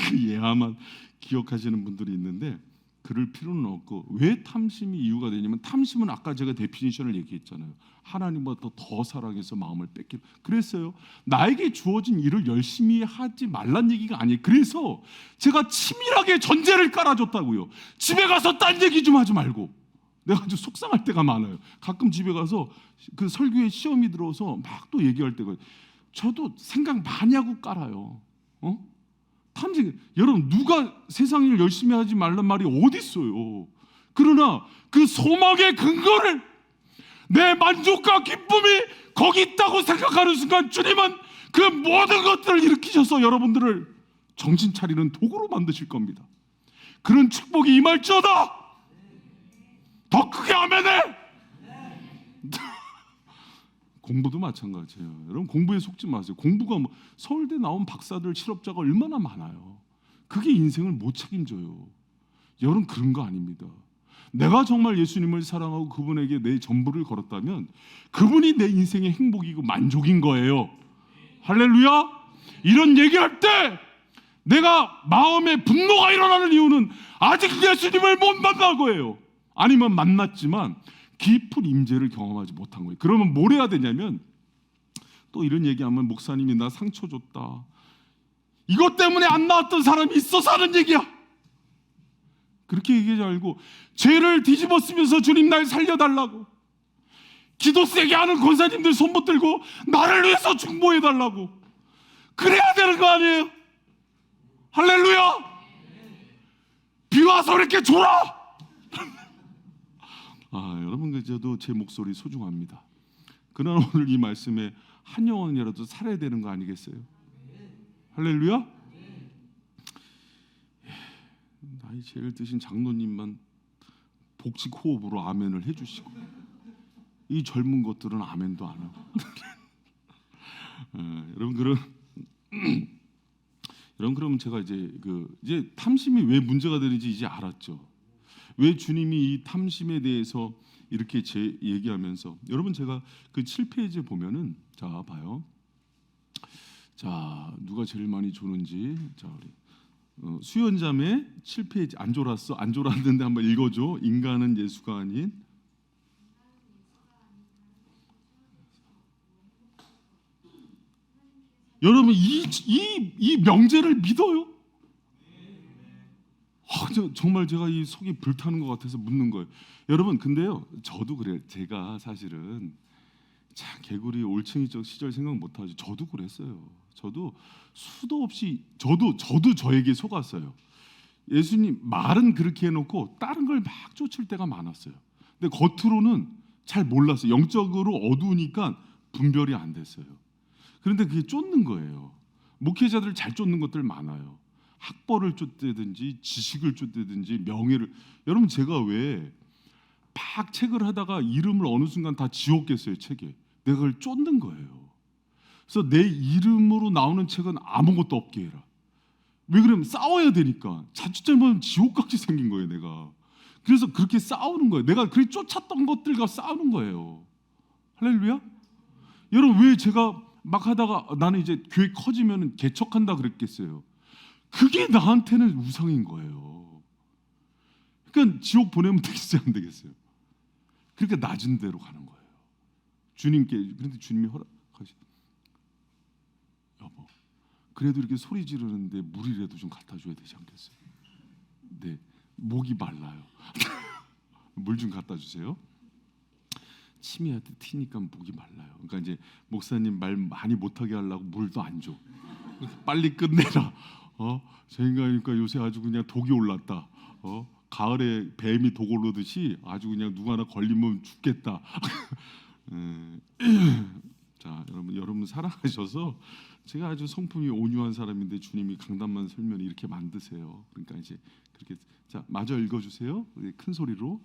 그 예화만 기억하시는 분들이 있는데, 그럴 필요는 없고, 왜 탐심이 이유가 되냐면, 탐심은 아까 제가 데피니션을 얘기했잖아요. 하나님보다 더 사랑해서 마음을 뺏기는. 그랬어요. 나에게 주어진 일을 열심히 하지 말란 얘기가 아니에요. 그래서 제가 치밀하게 전제를 깔아줬다고요. 집에 가서 딴 얘기 좀 하지 말고. 내가 아주 속상할 때가 많아요. 가끔 집에 가서 그 설교에 시험이 들어서 막 또 얘기할 때가, 저도 생각 많이 하고 깔아요. 탐지. 여러분, 누가 세상 일 열심히 하지 말란 말이 어디 있어요? 그러나 그 소망의 근거를, 내 만족과 기쁨이 거기 있다고 생각하는 순간 주님은 그 모든 것들을 일으키셔서 여러분들을 정신 차리는 도구로 만드실 겁니다. 그런 축복이 임할지어다. 더 크게 아멘해. 공부도 마찬가지예요. 여러분, 공부에 속지 마세요. 공부가 서울대 나온 박사들, 실업자가 얼마나 많아요. 그게 인생을 못 책임져요. 여러분, 그런 거 아닙니다. 내가 정말 예수님을 사랑하고 그분에게 내 전부를 걸었다면 그분이 내 인생의 행복이고 만족인 거예요. 할렐루야. 이런 얘기할 때 내가 마음에 분노가 일어나는 이유는 아직 예수님을 못 만난 거예요. 아니면 만났지만 깊은 임재를 경험하지 못한 거예요. 그러면 뭘 해야 되냐면, 또 이런 얘기하면 목사님이 나 상처 줬다, 이것 때문에 안 나왔던 사람이 있어서 하는 얘기야. 그렇게 얘기하지 말고 죄를 뒤집어 쓰면서 주님 날 살려달라고, 기도 세게 하는 권사님들 손 붙들고 나를 위해서 중보해달라고, 그래야 되는 거 아니에요? 할렐루야. 비 와서 이렇게 줘라. 여러분, 저도 제 목소리 소중합니다. 그러나 오늘 이 말씀에 한 영혼이라도 살아야 되는 거 아니겠어요? 할렐루야. 나이 제일 드신 장로님만 복식 호흡으로 아멘을 해주시고, 이 젊은 것들은 아멘도 안 하고. 여러분, 그러면 제가 이제 탐심이 왜 문제가 되는지 이제 알았죠. 왜 주님이 이 탐심에 대해서 이렇게 얘기하면서, 여러분 제가 그 7페이지에 보면은, 자 봐요. 자, 누가 제일 많이 조는지. 자, 우리 수연자매 7페이지. 안 졸았어? 안 졸았는데 한번 읽어줘. 인간은 예수가 아닌. 여러분, 이 명제를 믿어요? 정말 제가 이 속이 불타는 것 같아서 묻는 거예요. 여러분, 근데요, 저도 그래요. 제가 사실은 참 개구리 올챙이적 시절 생각 못하죠. 저도 그랬어요. 저도 수도 없이 저도 저에게 속았어요. 예수님 말은 그렇게 해놓고 다른 걸 막 쫓을 때가 많았어요. 근데 겉으로는 잘 몰랐어요. 영적으로 어두우니까 분별이 안 됐어요. 그런데 그게 쫓는 거예요. 목회자들 잘 쫓는 것들 많아요. 학벌을 쫓다든지 지식을 쫓다든지 명예를. 여러분, 제가 왜 막 책을 하다가 이름을 어느 순간 다 지웠겠어요. 책에 내가 그걸 쫓는 거예요. 그래서 내 이름으로 나오는 책은 아무것도 없게 해라. 왜 그러면 싸워야 되니까. 자칫 잘못하면 지옥같이 생긴 거예요, 내가. 그래서 그렇게 싸우는 거예요. 내가 그렇게 쫓았던 것들과 싸우는 거예요. 할렐루야. 여러분, 왜 제가 막 하다가 나는 이제 교회 커지면 개척한다 그랬겠어요? 그게 나한테는 우상인 거예요. 그러니까 지옥 보내면 되겠어요, 안 되겠어요? 그러니까 낮은 데로 가는 거예요. 주님께. 그런데 주님이 허락하시. 여보, 그래도 이렇게 소리 지르는데 물이라도 좀 갖다 줘야 되지 않겠어요? 네, 목이 말라요. 물 좀 갖다 주세요. 침이 튀니까 목이 말라요. 그러니까 이제 목사님 말 많이 못하게 하려고 물도 안 줘. 빨리 끝내라. 저 인간이니까 요새 아주 그냥 독이 올랐다. 가을에 뱀이 독 오르듯이 아주 그냥 누가 하나 걸리면 죽겠다. 자, 여러분 사랑하셔서, 제가 아주 성품이 온유한 사람인데 주님이 강단만 설면 이렇게 만드세요. 그러니까 이제 그렇게. 자, 마저 읽어주세요. 큰 소리로.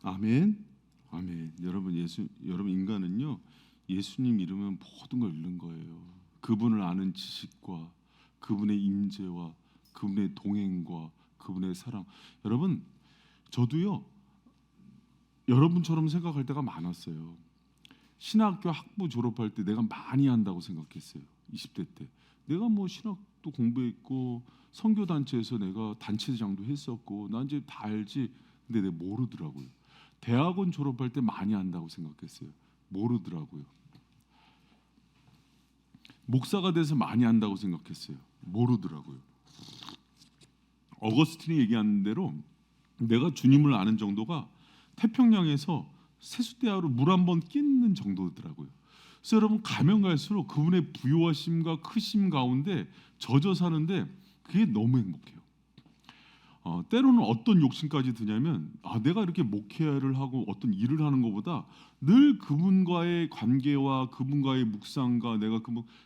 아멘. 아멘. 여러분 인간은요, 예수님 이름은 모든 걸 잃는 거예요. 그분을 아는 지식과 그분의 임재와 그분의 동행과 그분의 사랑. 여러분, 저도요, 여러분처럼 생각할 때가 많았어요. 신학교 학부 졸업할 때 내가 많이 한다고 생각했어요. 20대 때 내가 뭐 신학도 공부했고 선교단체에서 내가 단체장도 했었고 난 이제 다 알지. 근데 내가 모르더라고요. 대학원 졸업할 때 많이 한다고 생각했어요. 모르더라고요. 목사가 돼서 많이 한다고 생각했어요. 모르더라고요. 어거스틴이 얘기하는 대로 내가 주님을 아는 정도가 태평양에서 세숫대야로 물 한 번 끼는 정도더라고요. 그래서 여러분, 가면 갈수록 그분의 부요하심과 크심 가운데 젖어 사는데 그게 너무 행복해요. 때로는 어떤 욕심까지 드냐면, 내가 이렇게 목회를 하고 어떤 일을 하는 것보다 늘 그분과의 관계와 그분과의 묵상과 내가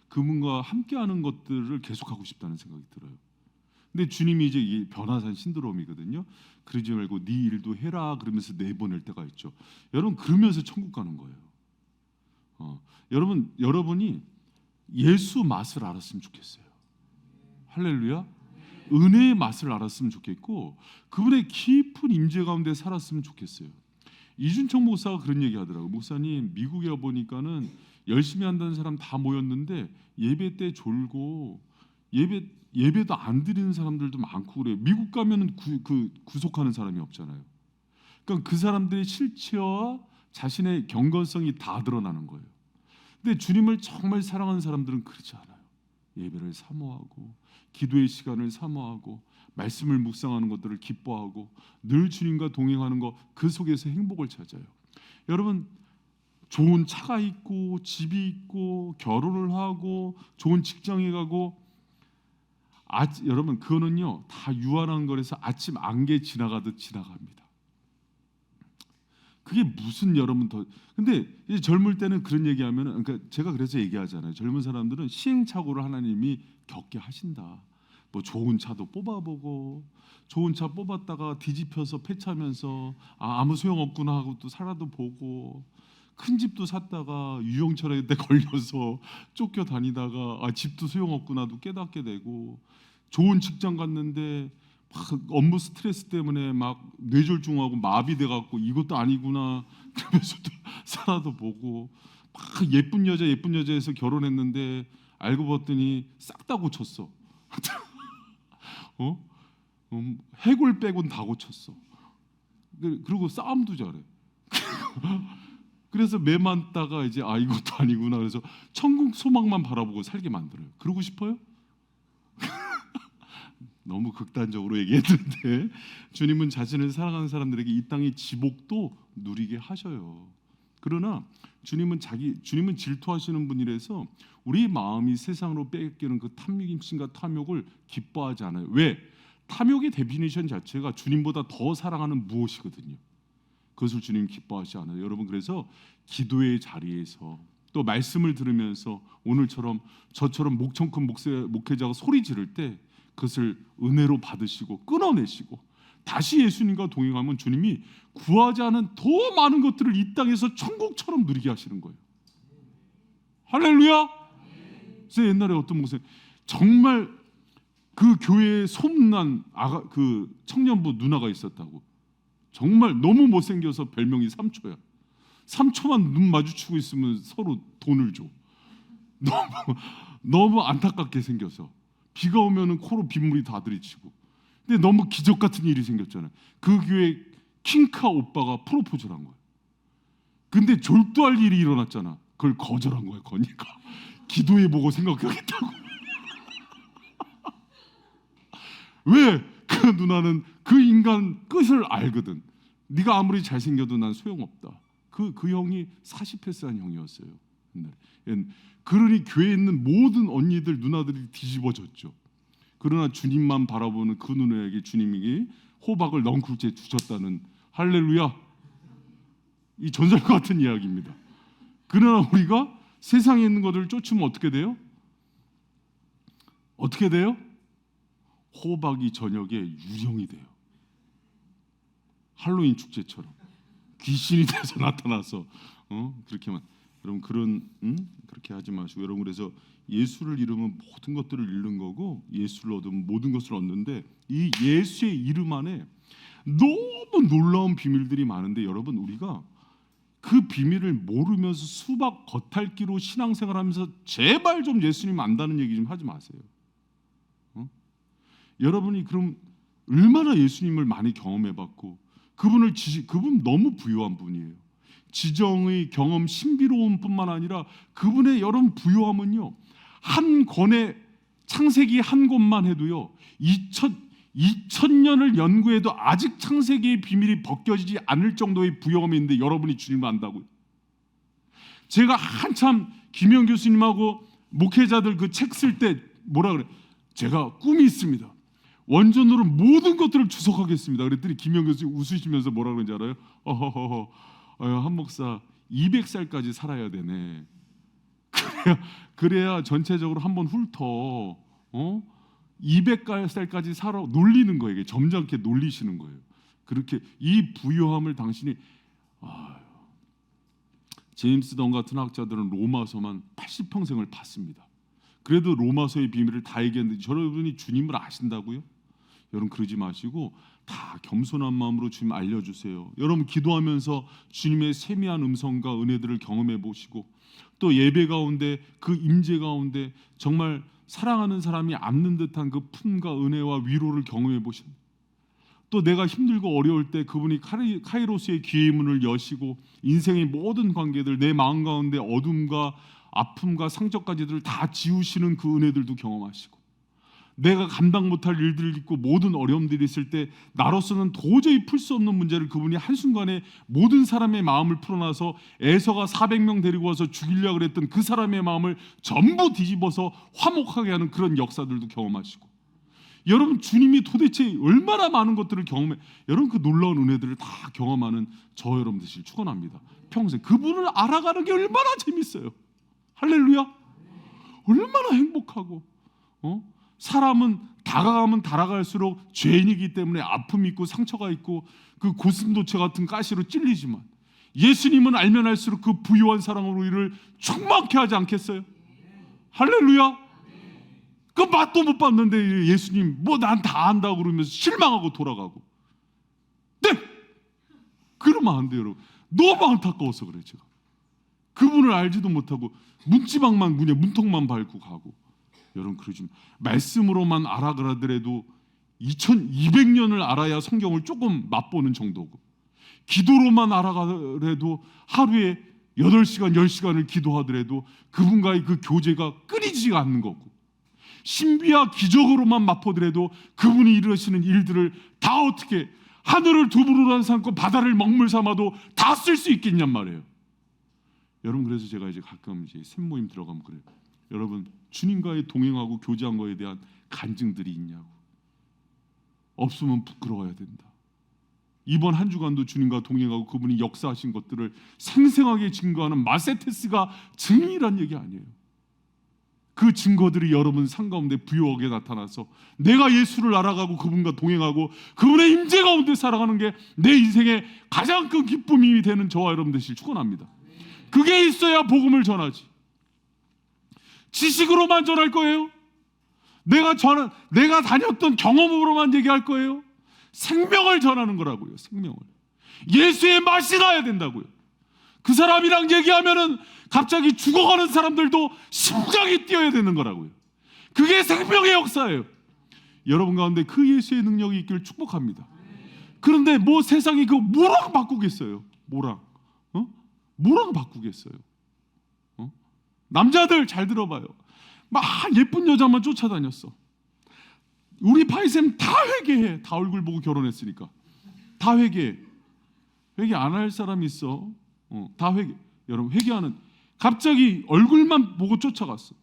그분과 함께하는 것들을 계속하고 싶다는 생각이 들어요. 근데 주님이 이제 이 변화산 신드롬이거든요. 그러지 말고 네 일도 해라 그러면서 내보낼 때가 있죠. 여러분, 그러면서 천국 가는 거예요. 여러분이 예수 맛을 알았으면 좋겠어요. 할렐루야. 은혜의 맛을 알았으면 좋겠고 그분의 깊은 임재 가운데 살았으면 좋겠어요. 이준청 목사가 그런 얘기 하더라고요. 목사님, 미국에 보니까는 열심히 한다는 사람 다 모였는데 예배 때 졸고 예배도 안 드리는 사람들도 많고 그래요. 미국 가면은 구속하는 사람이 없잖아요. 그러니까 그 사람들의 실체와 자신의 경건성이 다 드러나는 거예요. 근데 주님을 정말 사랑하는 사람들은 그렇지 않아요. 예배를 사모하고 기도의 시간을 사모하고 말씀을 묵상하는 것들을 기뻐하고 늘 주님과 동행하는 것, 그 속에서 행복을 찾아요. 여러분, 좋은 차가 있고 집이 있고 결혼을 하고 좋은 직장에 가고 여러분, 그거는요 다 유한한 거라서 아침 안개 지나가듯 지나갑니다. 그게 무슨 여러분 더 근데 이제 젊을 때는 그런 얘기하면은, 그러니까 제가 그래서 얘기하잖아요. 젊은 사람들은 시행착오를 하나님이 겪게 하신다. 뭐 좋은 차도 뽑아보고 좋은 차 뽑았다가 뒤집혀서 폐차하면서 아무 소용없구나 하고 또 살아도 보고, 큰 집도 샀다가 유형철에 걸려서 쫓겨다니다가 집도 소용없구나도 깨닫게 되고, 좋은 직장 갔는데 막 업무 스트레스 때문에 막 뇌졸중하고 마비돼 갖고 이것도 아니구나 그러면서도 살아도 보고, 막 예쁜 여자에서 결혼했는데 알고 봤더니 싹 다 고쳤어. 해골 빼곤 다 고쳤어. 그리고 싸움도 잘해. 그래서 매만다가 이제 이것도 아니구나 그래서 천국 소망만 바라보고 살게 만들어요. 그러고 싶어요? 너무 극단적으로 얘기했는데 주님은 자신을 사랑하는 사람들에게 이 땅의 지복도 누리게 하셔요. 그러나 주님은 질투하시는 분이라서 우리 마음이 세상으로 뺏기는 그 탐욕심과 탐욕을 기뻐하지 않아요. 왜? 탐욕의 데피니션 자체가 주님보다 더 사랑하는 무엇이거든요. 그것을 주님 기뻐하지 않아요. 여러분, 그래서 기도의 자리에서 또 말씀을 들으면서 오늘처럼 저처럼 목청 큰 목회자가 소리 지를 때 그것을 은혜로 받으시고 끊어내시고 다시 예수님과 동행하면 주님이 구하지 않은 더 많은 것들을 이 땅에서 천국처럼 누리게 하시는 거예요. 할렐루야. 그래서 옛날에 어떤 목사님 정말 그 교회에 소문난 그 청년부 누나가 있었다고. 정말 너무 못생겨서 별명이 삼초야. 삼초만 눈 마주치고 있으면 서로 돈을 줘. 너무 안타깝게 생겨서 비가 오면은 코로 빗물이 다 들이치고. 근데 너무 기적 같은 일이 생겼잖아요. 그 교회 킹카 오빠가 프로포즈를 한 거예요. 근데 졸도할 일이 일어났잖아. 그걸 거절한 거예요. 거니까 기도해보고 생각하겠다고. 왜? 그 누나는 그 인간 끝을 알거든. 네가 아무리 잘생겨도 난 소용없다. 그 형이 40회스한 형이었어요. 그러니 교회에 있는 모든 언니들 누나들이 뒤집어졌죠. 그러나 주님만 바라보는 그 누나에게 주님이 호박을 넝쿨째 주셨다는, 할렐루야. 이 전설 같은 이야기입니다. 그러나 우리가 세상에 있는 것들을 쫓으면 어떻게 돼요? 어떻게 돼요? 호박이 저녁에 유령이 돼요. 할로윈 축제처럼 귀신이 돼서 나타나서 그렇게만. 여러분, 그렇게 하지 마시고, 여러분, 그래서 예수를 잃으면 모든 것들을 잃는 거고 예수를 얻으면 모든 것을 얻는데, 이 예수의 이름 안에 너무 놀라운 비밀들이 많은데, 여러분, 우리가 그 비밀을 모르면서 수박 겉핥기로 신앙생활하면서 제발 좀 예수님 안다는 얘기 좀 하지 마세요. 여러분이 그럼 얼마나 예수님을 많이 경험해봤고 그분 너무 부유한 분이에요. 지정의 경험 신비로운 뿐만 아니라 그분의 여러분 부유함은요, 한 권의 창세기 한 권만 해도요 2000년을 연구해도 아직 창세기의 비밀이 벗겨지지 않을 정도의 부유함이 있는데 여러분이 주님을 안다고요. 제가 한참 김영 교수님하고 목회자들 그 책 쓸 때 뭐라 그래? 제가 꿈이 있습니다. 원전으로 모든 것들을 주석하겠습니다. 그랬더니 김영 교수님 웃으시면서 뭐라 그런지 알아요? 한 목사 200살까지 살아야 되네. 그래야 전체적으로 한번 훑어 200살까지 살아 놀리는 거예요. 이게 점잖게 놀리시는 거예요. 그렇게 이 부유함을 당신이 제임스 던 같은 학자들은 로마서만 80평생을 봤습니다. 그래도 로마서의 비밀을 다 얘기했는데 여러분이 주님을 아신다고요? 여러분 그러지 마시고 다 겸손한 마음으로 주님 알려주세요. 여러분 기도하면서 주님의 세미한 음성과 은혜들을 경험해 보시고 또 예배 가운데 그 임재 가운데 정말 사랑하는 사람이 안는 듯한 그 품과 은혜와 위로를 경험해 보십니다. 또 내가 힘들고 어려울 때 그분이 카이로스의 기회의 문을 여시고 인생의 모든 관계들 내 마음 가운데 어둠과 아픔과 상처까지들 다 지우시는 그 은혜들도 경험하시고 내가 감당 못할 일들을 있고 모든 어려움들이 있을 때 나로서는 도저히 풀 수 없는 문제를 그분이 한순간에 모든 사람의 마음을 풀어놔서 에서가 400명 데리고 와서 죽이려고 그랬던 그 사람의 마음을 전부 뒤집어서 화목하게 하는 그런 역사들도 경험하시고 여러분 주님이 도대체 얼마나 많은 것들을 경험해 여러분 그 놀라운 은혜들을 다 경험하는 저 여러분 되시길 축원합니다. 평생 그분을 알아가는 게 얼마나 재밌어요. 할렐루야. 얼마나 행복하고 사람은 다가가면 다가갈수록 죄인이기 때문에 아픔이 있고 상처가 있고 그 고슴도치 같은 가시로 찔리지만 예수님은 알면 알수록 그 부유한 사랑으로 우리를 충만케 하지 않겠어요? 할렐루야. 그 맛도 못 봤는데 예수님 뭐 난 다 안다고 그러면서 실망하고 돌아가고 네! 그러면 안 돼요 여러분. 너무 안타까워서 그래요. 제가 그분을 알지도 못하고 문지방만 문턱만 밟고 가고 여러분 그러지 말씀으로만 알아가더라도 2200년을 알아야 성경을 조금 맛보는 정도고 기도로만 알아가더라도 하루에 8시간 10시간을 기도하더라도 그분과의 그 교제가 끊이지가 않는 거고 신비와 기적으로만 맛보더라도 그분이 이루시는 일들을 다 어떻게 하늘을 두부로란 삼고 바다를 먹물 삼아도 다 쓸 수 있겠냔 말이에요. 여러분 그래서 제가 이제 가끔 이제 샘모임 들어가면 그래요. 여러분 주님과의 동행하고 교제한 거에 대한 간증들이 있냐고. 없으면 부끄러워야 된다. 이번 한 주간도 주님과 동행하고 그분이 역사하신 것들을 생생하게 증거하는 마세테스가 증인이란 얘기 아니에요. 그 증거들이 여러분 삶 가운데 부유하게 나타나서 내가 예수를 알아가고 그분과 동행하고 그분의 임재 가운데 살아가는 게 내 인생의 가장 큰 기쁨이 되는 저와 여러분 되시길 축원합니다. 그게 있어야 복음을 전하지. 지식으로만 전할 거예요? 내가 다녔던 경험으로만 얘기할 거예요? 생명을 전하는 거라고요. 생명을. 예수의 맛이 나야 된다고요. 그 사람이랑 얘기하면은 갑자기 죽어가는 사람들도 심장이 뛰어야 되는 거라고요. 그게 생명의 역사예요. 여러분 가운데 그 예수의 능력이 있기를 축복합니다. 그런데 뭐 세상이 그 뭐랑 바꾸겠어요? 뭐랑 바꾸겠어요? 남자들 잘 들어봐요. 막 예쁜 여자만 쫓아다녔어. 우리 파이쌤 다 회개해. 다 얼굴 보고 결혼했으니까 다 회개해. 회개 안 할 사람이 있어. 다 회개. 여러분 회개하는 갑자기 얼굴만 보고 쫓아갔어.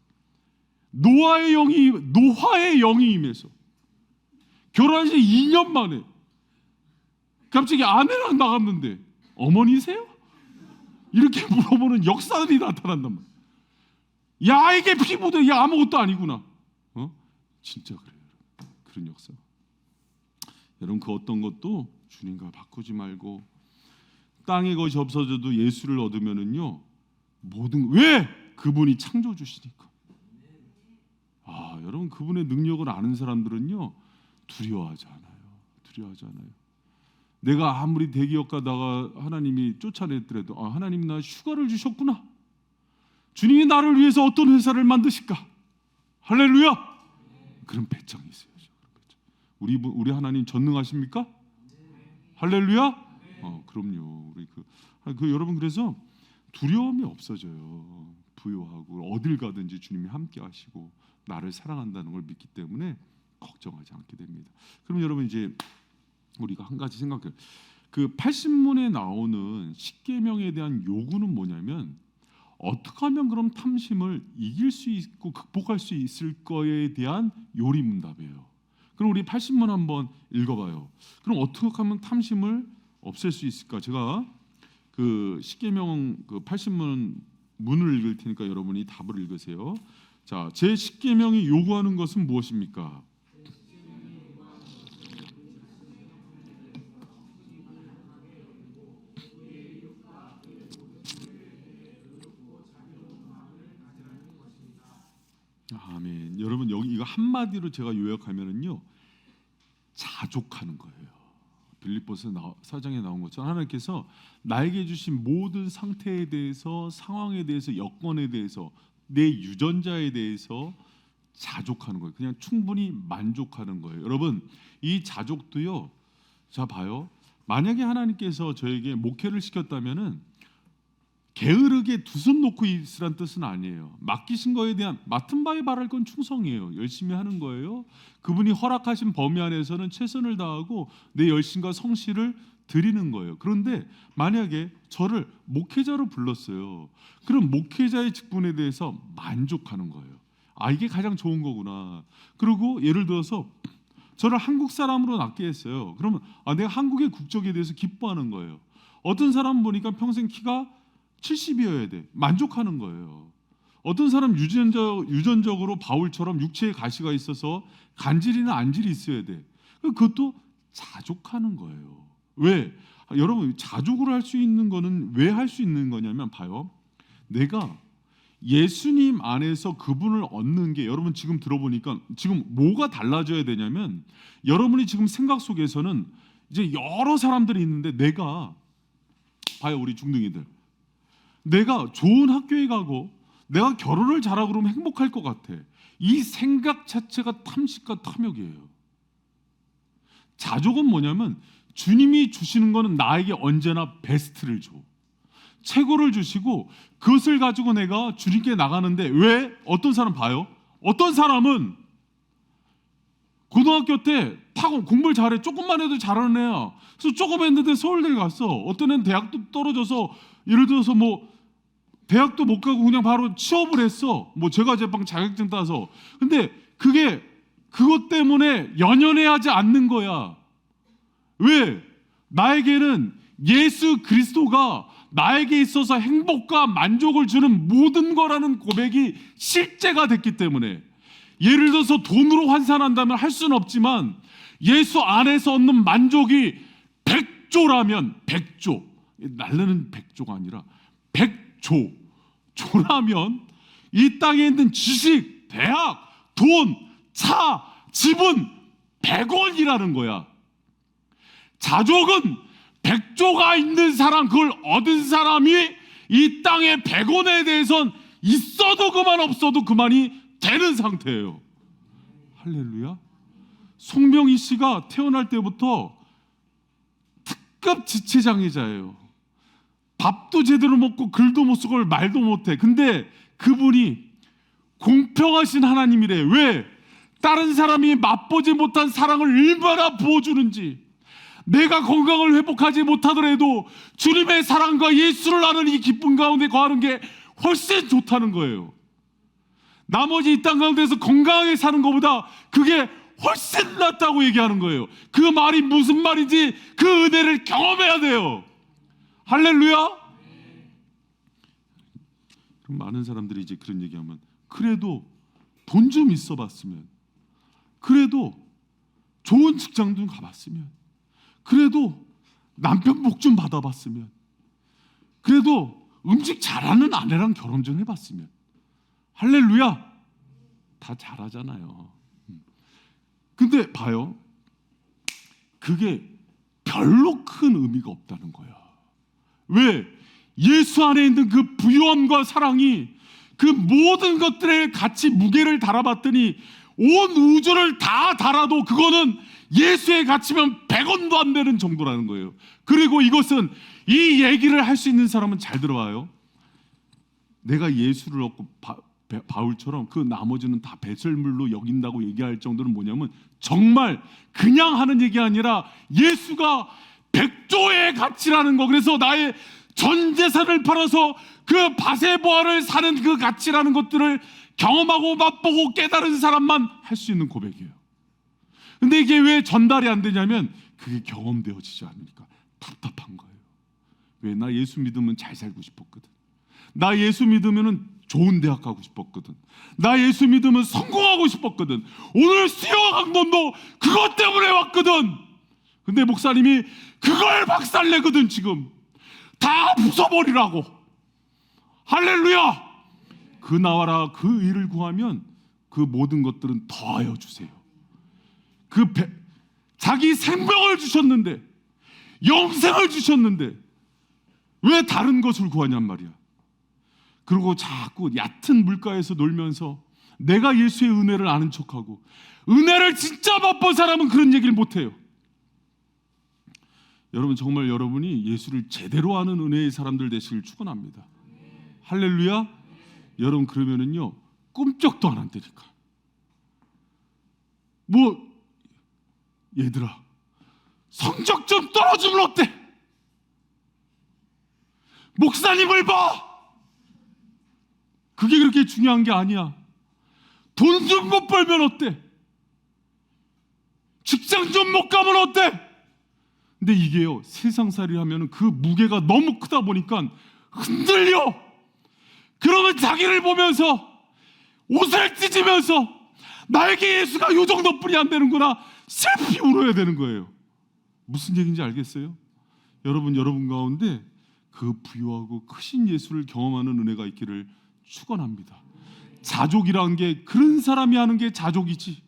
노아의 영이 임해서 결혼한 지 2년 만에 갑자기 아내랑 나갔는데 어머니세요? 이렇게 물어보는 역사들이 나타난단 말이야. 야 이게 피부도 야 아무것도 아니구나. 진짜 그래요. 그런 역사. 여러분 그 어떤 것도 주님과 바꾸지 말고 땅의 것이 없어져도 예수를 얻으면은요 모든 왜 그분이 창조주시니까. 여러분 그분의 능력을 아는 사람들은요 두려워하지 않아요. 내가 아무리 대기업 가다가 하나님이 쫓아냈더라도 하나님이 나 휴가를 주셨구나. 주님이 나를 위해서 어떤 회사를 만드실까? 할렐루야. 그런 배짱이 있어요. 우리 하나님 전능하십니까? 할렐루야. 그럼요. 우리 여러분 그래서 두려움이 없어져요. 부유하고 어딜 가든지 주님이 함께 하시고 나를 사랑한다는 걸 믿기 때문에 걱정하지 않게 됩니다. 그럼 여러분 이제 우리가 한 가지 생각해요. 그 80문에 나오는 십계명에 대한 요구는 뭐냐면 어떻게 하면 그럼 탐심을 이길 수 있고 극복할 수 있을 거에 대한 요리문답이에요. 그럼 우리 80문 한번 읽어봐요. 그럼 어떻게 하면 탐심을 없앨 수 있을까? 제가 그 십계명 그 80문 문을 읽을 테니까 여러분이 답을 읽으세요. 자, 제 십계명이 요구하는 것은 무엇입니까? 아멘. 여러분 여기 이거 한마디로 제가 요약하면은요, 자족하는 거예요. 빌립보서 4장에 나온 것처럼 하나님께서 나에게 주신 모든 상태에 대해서, 상황에 대해서, 여건에 대해서, 내 유전자에 대해서 자족하는 거예요. 그냥 충분히 만족하는 거예요. 여러분 이 자족도요, 자 봐요. 만약에 하나님께서 저에게 목회를 시켰다면은 게으르게 두 손 놓고 있으란 뜻은 아니에요. 맡기신 거에 대한 맡은 바에 바랄 건 충성이에요. 열심히 하는 거예요. 그분이 허락하신 범위 안에서는 최선을 다하고 내 열심과 성실을 드리는 거예요. 그런데 만약에 저를 목회자로 불렀어요. 그럼 목회자의 직분에 대해서 만족하는 거예요. 아, 이게 가장 좋은 거구나. 그리고 예를 들어서 저를 한국 사람으로 낳게 했어요. 그러면 내가 한국의 국적에 대해서 기뻐하는 거예요. 어떤 사람 보니까 평생 키가 70이어야 돼. 만족하는 거예요. 어떤 사람 유전적으로 바울처럼 육체에 가시가 있어서 간질이나 안질이 있어야 돼. 그것도 자족하는 거예요. 왜? 여러분 자족을 할 수 있는 거는 왜 할 수 있는 거냐면 봐요. 내가 예수님 안에서 그분을 얻는 게, 여러분 지금 들어보니까 지금 뭐가 달라져야 되냐면, 여러분이 지금 생각 속에서는 이제 여러 사람들이 있는데, 내가 봐요, 우리 중등이들, 내가 좋은 학교에 가고 내가 결혼을 잘하고 그러면 행복할 것 같아. 이 생각 자체가 탐식과 탐욕이에요. 자족은 뭐냐면 주님이 주시는 거는 나에게 언제나 베스트를 줘, 최고를 주시고 그것을 가지고 내가 주님께 나가는데, 왜? 어떤 사람 봐요. 어떤 사람은 고등학교 때 공부를 잘해. 조금만 해도 잘하는 애야. 그래서 조금 했는데 서울대 갔어. 어떤 애는 대학도 떨어져서, 예를 들어서 뭐 대학도 못 가고 그냥 바로 취업을 했어. 뭐 제가 제빵 자격증 따서. 근데 그것 때문에 연연해하지 않는 거야. 왜? 나에게는 예수 그리스도가 나에게 있어서 행복과 만족을 주는 모든 거라는 고백이 실제가 됐기 때문에. 예를 들어서 돈으로 환산한다면 할 수는 없지만 예수 안에서 얻는 만족이 100조라면, 100조, 날르는 100조가 아니라 100조라면 이 땅에 있는 지식, 대학, 돈, 차, 집은 100원이라는 거야. 자족은 100조가 있는 사람, 그걸 얻은 사람이 이 땅에 100원에 대해선 있어도 그만 없어도 그만이 되는 상태예요. 할렐루야. 송명희 씨가 태어날 때부터 특급 지체장애자예요. 밥도 제대로 먹고 글도 못 쓰고 말도 못해. 근데 그분이 공평하신 하나님이래. 왜? 다른 사람이 맛보지 못한 사랑을 얼마나 부어주는지. 내가 건강을 회복하지 못하더라도 주님의 사랑과 예수를 아는 이 기쁨 가운데 거하는 게 훨씬 좋다는 거예요. 나머지 이 땅 가운데서 건강하게 사는 것보다 그게 훨씬 낫다고 얘기하는 거예요. 그 말이 무슨 말인지 그 은혜를 경험해야 돼요. 할렐루야. 그럼 많은 사람들이 이제 그런 얘기하면, 그래도 돈 좀 있어 봤으면, 그래도 좋은 직장 좀 가봤으면, 그래도 남편 복 좀 받아봤으면, 그래도 음식 잘하는 아내랑 결혼 좀 해봤으면. 할렐루야. 다 잘하잖아요. 근데 봐요, 그게 별로 큰 의미가 없다는 거야. 왜? 예수 안에 있는 그 부유함과 사랑이 그 모든 것들에 같이 무게를 달아봤더니 온 우주를 다 달아도 그거는 예수의 가치면 100원도 안 되는 정도라는 거예요. 그리고 이것은, 이 얘기를 할 수 있는 사람은 잘 들어와요. 내가 예수를 얻고 바울처럼 그 나머지는 다 배설물로 여긴다고 얘기할 정도는 뭐냐면, 정말 그냥 하는 얘기 아니라 예수가 100조의 가치라는 거. 그래서 나의 전 재산을 팔아서 그 바세보아를 사는 그 가치라는 것들을 경험하고 맛보고 깨달은 사람만 할 수 있는 고백이에요. 근데 이게 왜 전달이 안 되냐면, 그게 경험되어지지 않으니까 답답한 거예요. 왜? 나 예수 믿으면 잘 살고 싶었거든. 나 예수 믿으면 좋은 대학 가고 싶었거든. 나 예수 믿으면 성공하고 싶었거든. 오늘 수영 강론도 그것 때문에 왔거든. 근데 목사님이 그걸 박살내거든. 지금 다 부숴버리라고. 할렐루야. 그 나와라 그 일을 구하면 그 모든 것들은 더하여 주세요. 자기 생명을 주셨는데, 영생을 주셨는데 왜 다른 것을 구하냔 말이야. 그리고 자꾸 얕은 물가에서 놀면서 내가 예수의 은혜를 아는 척하고, 은혜를 진짜 맛본 사람은 그런 얘기를 못해요. 여러분, 정말 여러분이 예수를 제대로 아는 은혜의 사람들 되시길 축원합니다. 할렐루야. 여러분, 그러면은요 꿈쩍도 안 한다니까. 얘들아, 성적 좀 떨어지면 어때? 목사님을 봐. 그게 그렇게 중요한 게 아니야. 돈 좀 못 벌면 어때? 직장 좀 못 가면 어때? 근데 이게요, 세상살이 하면은 그 무게가 너무 크다 보니까 흔들려. 그러면 자기를 보면서 옷을 찢으면서 나에게 예수가 요 정도뿐이 안 되는구나, 슬피 울어야 되는 거예요. 무슨 얘기인지 알겠어요? 여러분 가운데 그 부유하고 크신 예수를 경험하는 은혜가 있기를 축원합니다. 자족이라는 게 그런 사람이 하는 게 자족이지,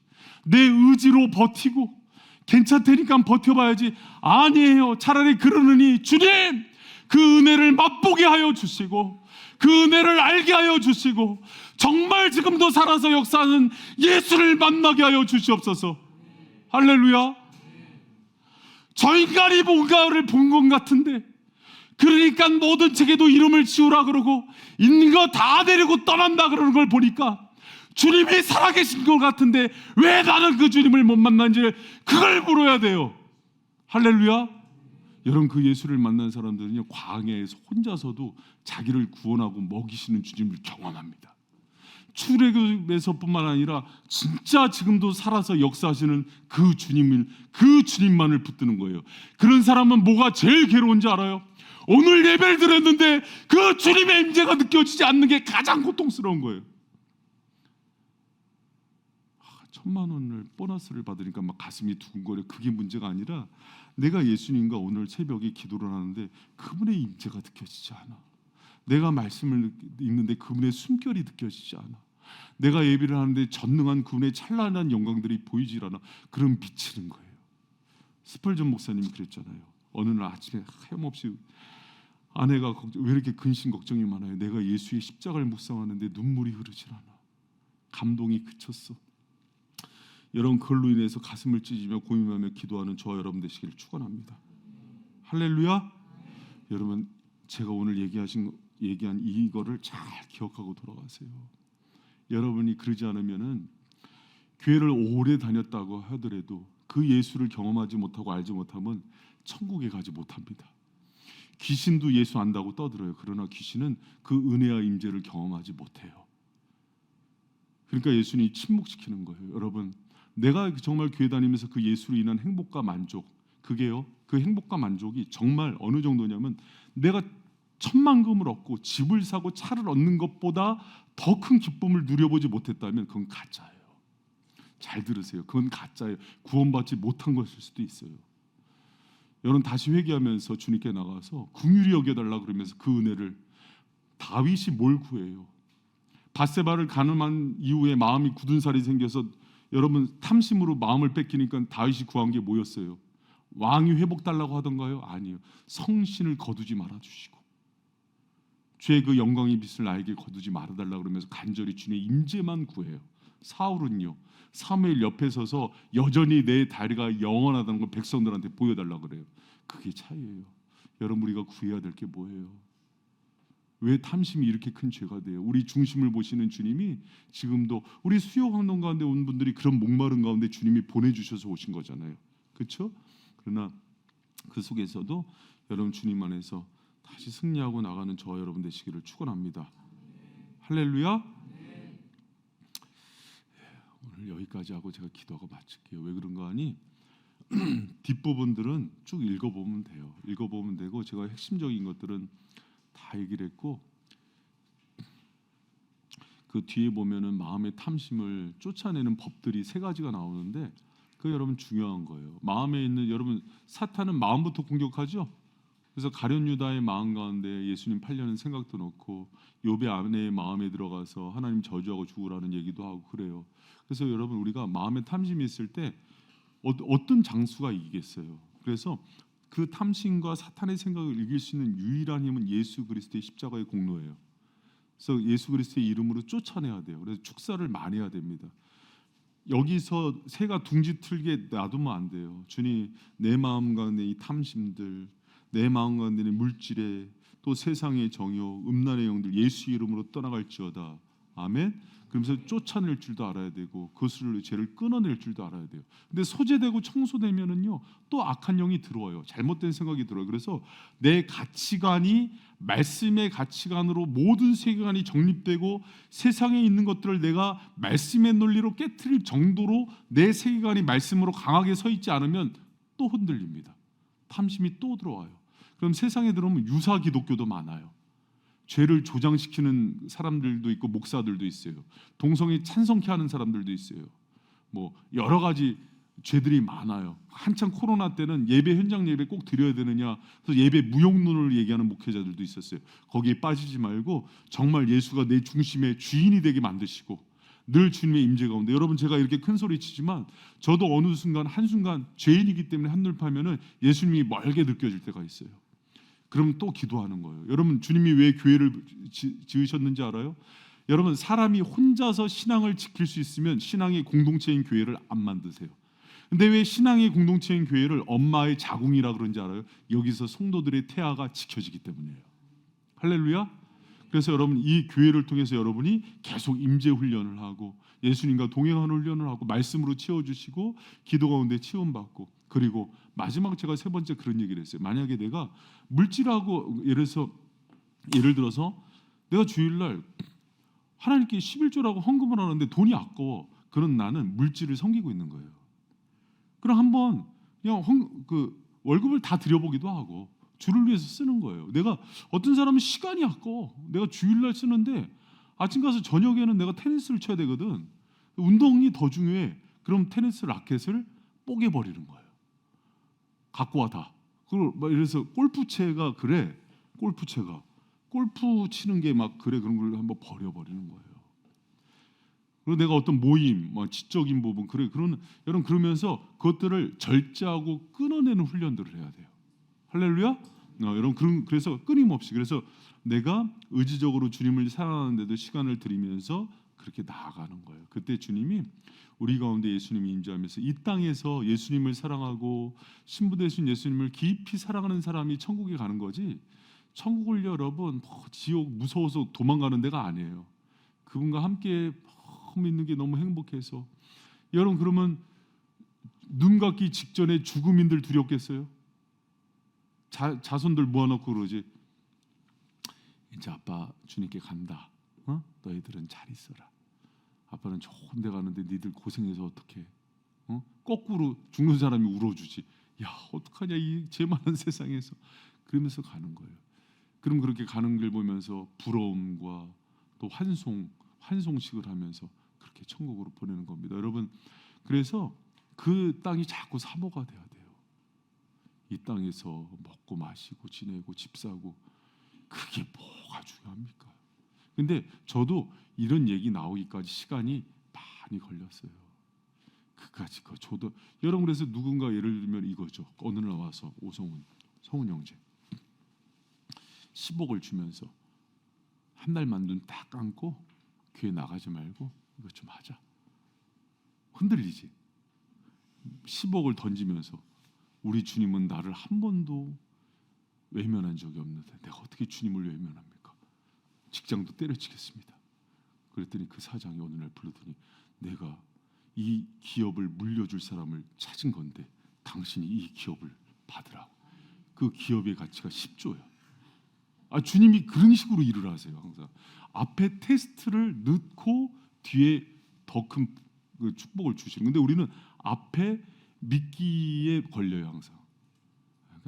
내 의지로 버티고 괜찮다니까 버텨봐야지, 아니에요. 차라리 그러느니 주님, 그 은혜를 맛보게 하여 주시고, 그 은혜를 알게 하여 주시고, 정말 지금도 살아서 역사하는 예수를 만나게 하여 주시옵소서. 할렐루야. 저 인간이 뭔가를 본 것 같은데, 그러니까 모든 책에도 이름을 지우라 그러고 있는 거 다 데리고 떠난다 그러는 걸 보니까 주님이 살아계신 것 같은데 왜 나는 그 주님을 못 만난지, 그걸 물어야 돼요. 할렐루야. 여러분, 그 예수를 만난 사람들은요, 광야에서 혼자서도 자기를 구원하고 먹이시는 주님을 경험합니다. 출애굽에서뿐만 아니라 진짜 지금도 살아서 역사하시는 그 주님만을 붙드는 거예요. 그런 사람은 뭐가 제일 괴로운지 알아요? 오늘 예배를 드렸는데 그 주님의 임재가 느껴지지 않는 게 가장 고통스러운 거예요. 1,000만 원을 보너스를 받으니까 막 가슴이 두근거려. 그게 문제가 아니라 내가 예수님과 오늘 새벽에 기도를 하는데 그분의 임재가 느껴지지 않아. 내가 말씀을 읽는데 그분의 숨결이 느껴지지 않아. 내가 예배를 하는데 전능한 그분의 찬란한 영광들이 보이질 않아. 그럼 미치는 거예요. 스펄전 목사님이 그랬잖아요. 어느 날 아침에 하염없이 아내가 왜 이렇게 근심 걱정이 많아요? 내가 예수의 십자가를 묵상하는데 눈물이 흐르질 않아. 감동이 그쳤어. 여러분, 그걸로 인해서 가슴을 찢으며 고민하며 기도하는 저와 여러분 되시기를 축원합니다. 할렐루야. 여러분, 제가 오늘 얘기한 이거를 잘 기억하고 돌아가세요. 여러분이 그러지 않으면은 교회를 오래 다녔다고 하더라도 그 예수를 경험하지 못하고 알지 못하면 천국에 가지 못합니다. 귀신도 예수 안다고 떠들어요. 그러나 귀신은 그 은혜와 임재를 경험하지 못해요. 그러니까 예수님이 침묵시키는 거예요. 여러분, 내가 정말 교회 다니면서 그 예수로 인한 행복과 만족, 그게요, 그 행복과 만족이 정말 어느 정도냐면 내가 천만금을 얻고 집을 사고 차를 얻는 것보다 더 큰 기쁨을 누려보지 못했다면 그건 가짜예요. 잘 들으세요. 그건 가짜예요. 구원받지 못한 것일 수도 있어요. 여러분, 다시 회개하면서 주님께 나가서 긍휼히 여겨달라 그러면서 그 은혜를, 다윗이 뭘 구해요? 밧세바를 간음한 이후에 마음이 굳은 살이 생겨서 여러분 탐심으로 마음을 뺏기니까 다윗이 구한 게 뭐였어요? 왕이 회복 달라고 하던가요? 아니요. 성신을 거두지 말아주시고 죄의 그 영광의 빛을 나에게 거두지 말아달라 그러면서 간절히 주님의 임재만 구해요. 사울은요, 사무엘 옆에 서서 여전히 내 다리가 영원하다는 걸 백성들한테 보여달라 그래요. 그게 차이예요. 여러분, 우리가 구해야 될 게 뭐예요? 왜 탐심이 이렇게 큰 죄가 돼요? 우리 중심을 보시는 주님이 지금도 우리 수요 황동 가운데 온 분들이 그런 목마른 가운데 주님이 보내주셔서 오신 거잖아요. 그렇죠? 그러나 그 속에서도 여러분 주님 안에서 다시 승리하고 나가는 저와 여러분 되시기를 축원합니다. 할렐루야. 오늘 여기까지 하고 제가 기도하고 마칠게요. 왜 그런가 하니 뒷부분들은 쭉 읽어보면 돼요. 읽어보면 되고 제가 핵심적인 것들은 다 얘기를 했고, 그 뒤에 보면은 마음의 탐심을 쫓아내는 법들이 3가지가 나오는데 그 여러분 중요한 거예요. 마음에 있는, 여러분 사탄은 마음부터 공격하죠. 그래서 가룟 유다의 마음 가운데 예수님 팔려는 생각도 넣고 욥의 아내의 마음에 들어가서 하나님 저주하고 죽으라는 얘기도 하고 그래요. 그래서 여러분 우리가 마음에 탐심이 있을 때 어떤 장수가 이기겠어요. 그래서 그 탐심과 사탄의 생각을 이길 수 있는 유일한 힘은 예수 그리스도의 십자가의 공로예요. 그래서 예수 그리스도의 이름으로 쫓아내야 돼요. 그래서 축사를 많이 해야 됩니다. 여기서 새가 둥지 틀게 놔두면 안 돼요. 주님, 내 마음 가운데 이 탐심들, 내 마음 가운데 물질에 또 세상의 정욕, 음란의 영들 예수 이름으로 떠나갈지어다. 아멘. 그러면서 쫓아낼 줄도 알아야 되고 그것을 죄를 끊어낼 줄도 알아야 돼요. 근데 소재되고 청소되면은요 또 악한 영이 들어와요. 잘못된 생각이 들어요. 그래서 내 가치관이 말씀의 가치관으로 모든 세계관이 정립되고 세상에 있는 것들을 내가 말씀의 논리로 깨트릴 정도로 내 세계관이 말씀으로 강하게 서 있지 않으면 또 흔들립니다. 탐심이 또 들어와요. 그럼 세상에 들어오면 유사 기독교도 많아요. 죄를 조장시키는 사람들도 있고 목사들도 있어요. 동성애 찬성케 하는 사람들도 있어요. 뭐 여러 가지 죄들이 많아요. 한창 코로나 때는 예배 현장 예배 꼭 드려야 되느냐, 그래서 예배 무용론을 얘기하는 목회자들도 있었어요. 거기에 빠지지 말고 정말 예수가 내 중심의 주인이 되게 만드시고 늘 주님의 임재 가운데. 여러분 제가 이렇게 큰 소리 치지만 저도 어느 순간 한순간 죄인이기 때문에 한눈파면은 예수님이 멀게 느껴질 때가 있어요. 그럼 또 기도하는 거예요. 여러분 주님이 왜 교회를 지으셨는지 알아요? 여러분 사람이 혼자서 신앙을 지킬 수 있으면 신앙의 공동체인 교회를 안 만드세요. 근데 왜 신앙의 공동체인 교회를 엄마의 자궁이라 그런지 알아요? 여기서 성도들의 태아가 지켜지기 때문이에요. 할렐루야. 그래서 여러분 이 교회를 통해서 여러분이 계속 임재 훈련을 하고 예수님과 동행하는 훈련을 하고 말씀으로 채워주시고 기도 가운데 체험받고, 그리고 마지막 제가 세 번째 그런 얘기를 했어요. 만약에 내가 물질하고 예를 들어서 내가 주일날 하나님께 11조라고 헌금을 하는데 돈이 아까워. 그런 나는 물질을 섬기고 있는 거예요. 그럼 한번 그냥 월급을 다 드려보기도 하고 주를 위해서 쓰는 거예요. 내가 어떤 사람은 시간이 아까워. 내가 주일날 쓰는데 아침 가서 저녁에는 내가 테니스를 쳐야 되거든. 운동이 더 중요해. 그럼 테니스 라켓을 뽀개버리는 거예요. 갖고 와 다. 그래서 골프채가 그래. 골프 치는 게 막 그래. 그런 걸 한번 버려버리는 거예요. 그리고 내가 어떤 모임, 지적인 부분 여러분 그러면서 그것들을 절제하고 끊어내는 훈련들을 해야 돼요. 할렐루야. 여러분 그래서 끊임없이, 그래서 내가 의지적으로 주님을 사랑하는데도 시간을 들이면서 그렇게 나아가는 거예요. 그때 주님이 우리 가운데 예수님이 임재하면서 이 땅에서 예수님을 사랑하고 신부 되신 예수님을 깊이 사랑하는 사람이 천국에 가는 거지, 천국을 여러분 지옥 무서워서 도망가는 데가 아니에요. 그분과 함께 있는 게 너무 행복해서. 여러분 그러면 눈 감기 직전에 죽음인들 두렵겠어요? 자손들 모아놓고 그러지. 이제 아빠 주님께 간다. 너희들은 잘 있어라. 아빠는 좋은 데 가는데 니들 고생해서 어떡해. 거꾸로 죽는 사람이 울어주지. 야 어떡하냐 이 죄 많은 세상에서. 그러면서 가는 거예요. 그럼 그렇게 가는 길 보면서 부러움과 또 환송식을 하면서 그렇게 천국으로 보내는 겁니다. 여러분 그래서 그 땅이 자꾸 사모가 돼야 돼요. 이 땅에서 먹고 마시고 지내고 집 사고, 그게 뭐가 중요합니까? 근데 저도 이런 얘기 나오기까지 시간이 많이 걸렸어요. 그까지 저도 여러분 그래서 누군가 예를 들면 이거죠. 어느 날 와서 성훈 형제 10억을 주면서 한 달만 눈 딱 감고 교회 나가지 말고 이거 좀 하자. 흔들리지. 10억을 던지면서 우리 주님은 나를 한 번도 외면한 적이 없는데 내가 어떻게 주님을 외면합니까? 직장도 때려치겠습니다. 그랬더니 그 사장이 어느 날 불러더니 내가 이 기업을 물려줄 사람을 찾은 건데 당신이 이 기업을 받으라고. 그 기업의 가치가 10조야. 주님이 그런 식으로 일을 하세요. 항상 앞에 테스트를 넣고 뒤에 더 큰 축복을 주시는. 근데 우리는 앞에 믿기에 걸려요 항상.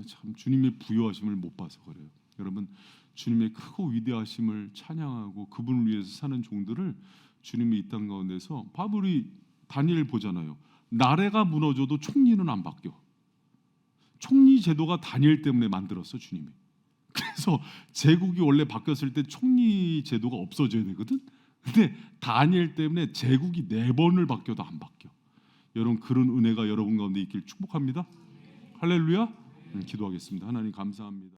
참 주님의 부여하심을 못 봐서 그래요. 여러분 주님의 크고 위대하심을 찬양하고 그분을 위해서 사는 종들을 주님이 이 땅 가운데서 바울이 다니엘 보잖아요. 나라가 무너져도 총리는 안 바뀌어. 총리 제도가 다니엘 때문에 만들었어 주님이. 그래서 제국이 원래 바뀌었을 때 총리 제도가 없어져야 되거든. 근데 다니엘 때문에 제국이 4번을 바뀌어도 안 바뀌어. 여러분 그런 은혜가 여러분 가운데 있길 축복합니다. 할렐루야. 기도하겠습니다. 하나님 감사합니다.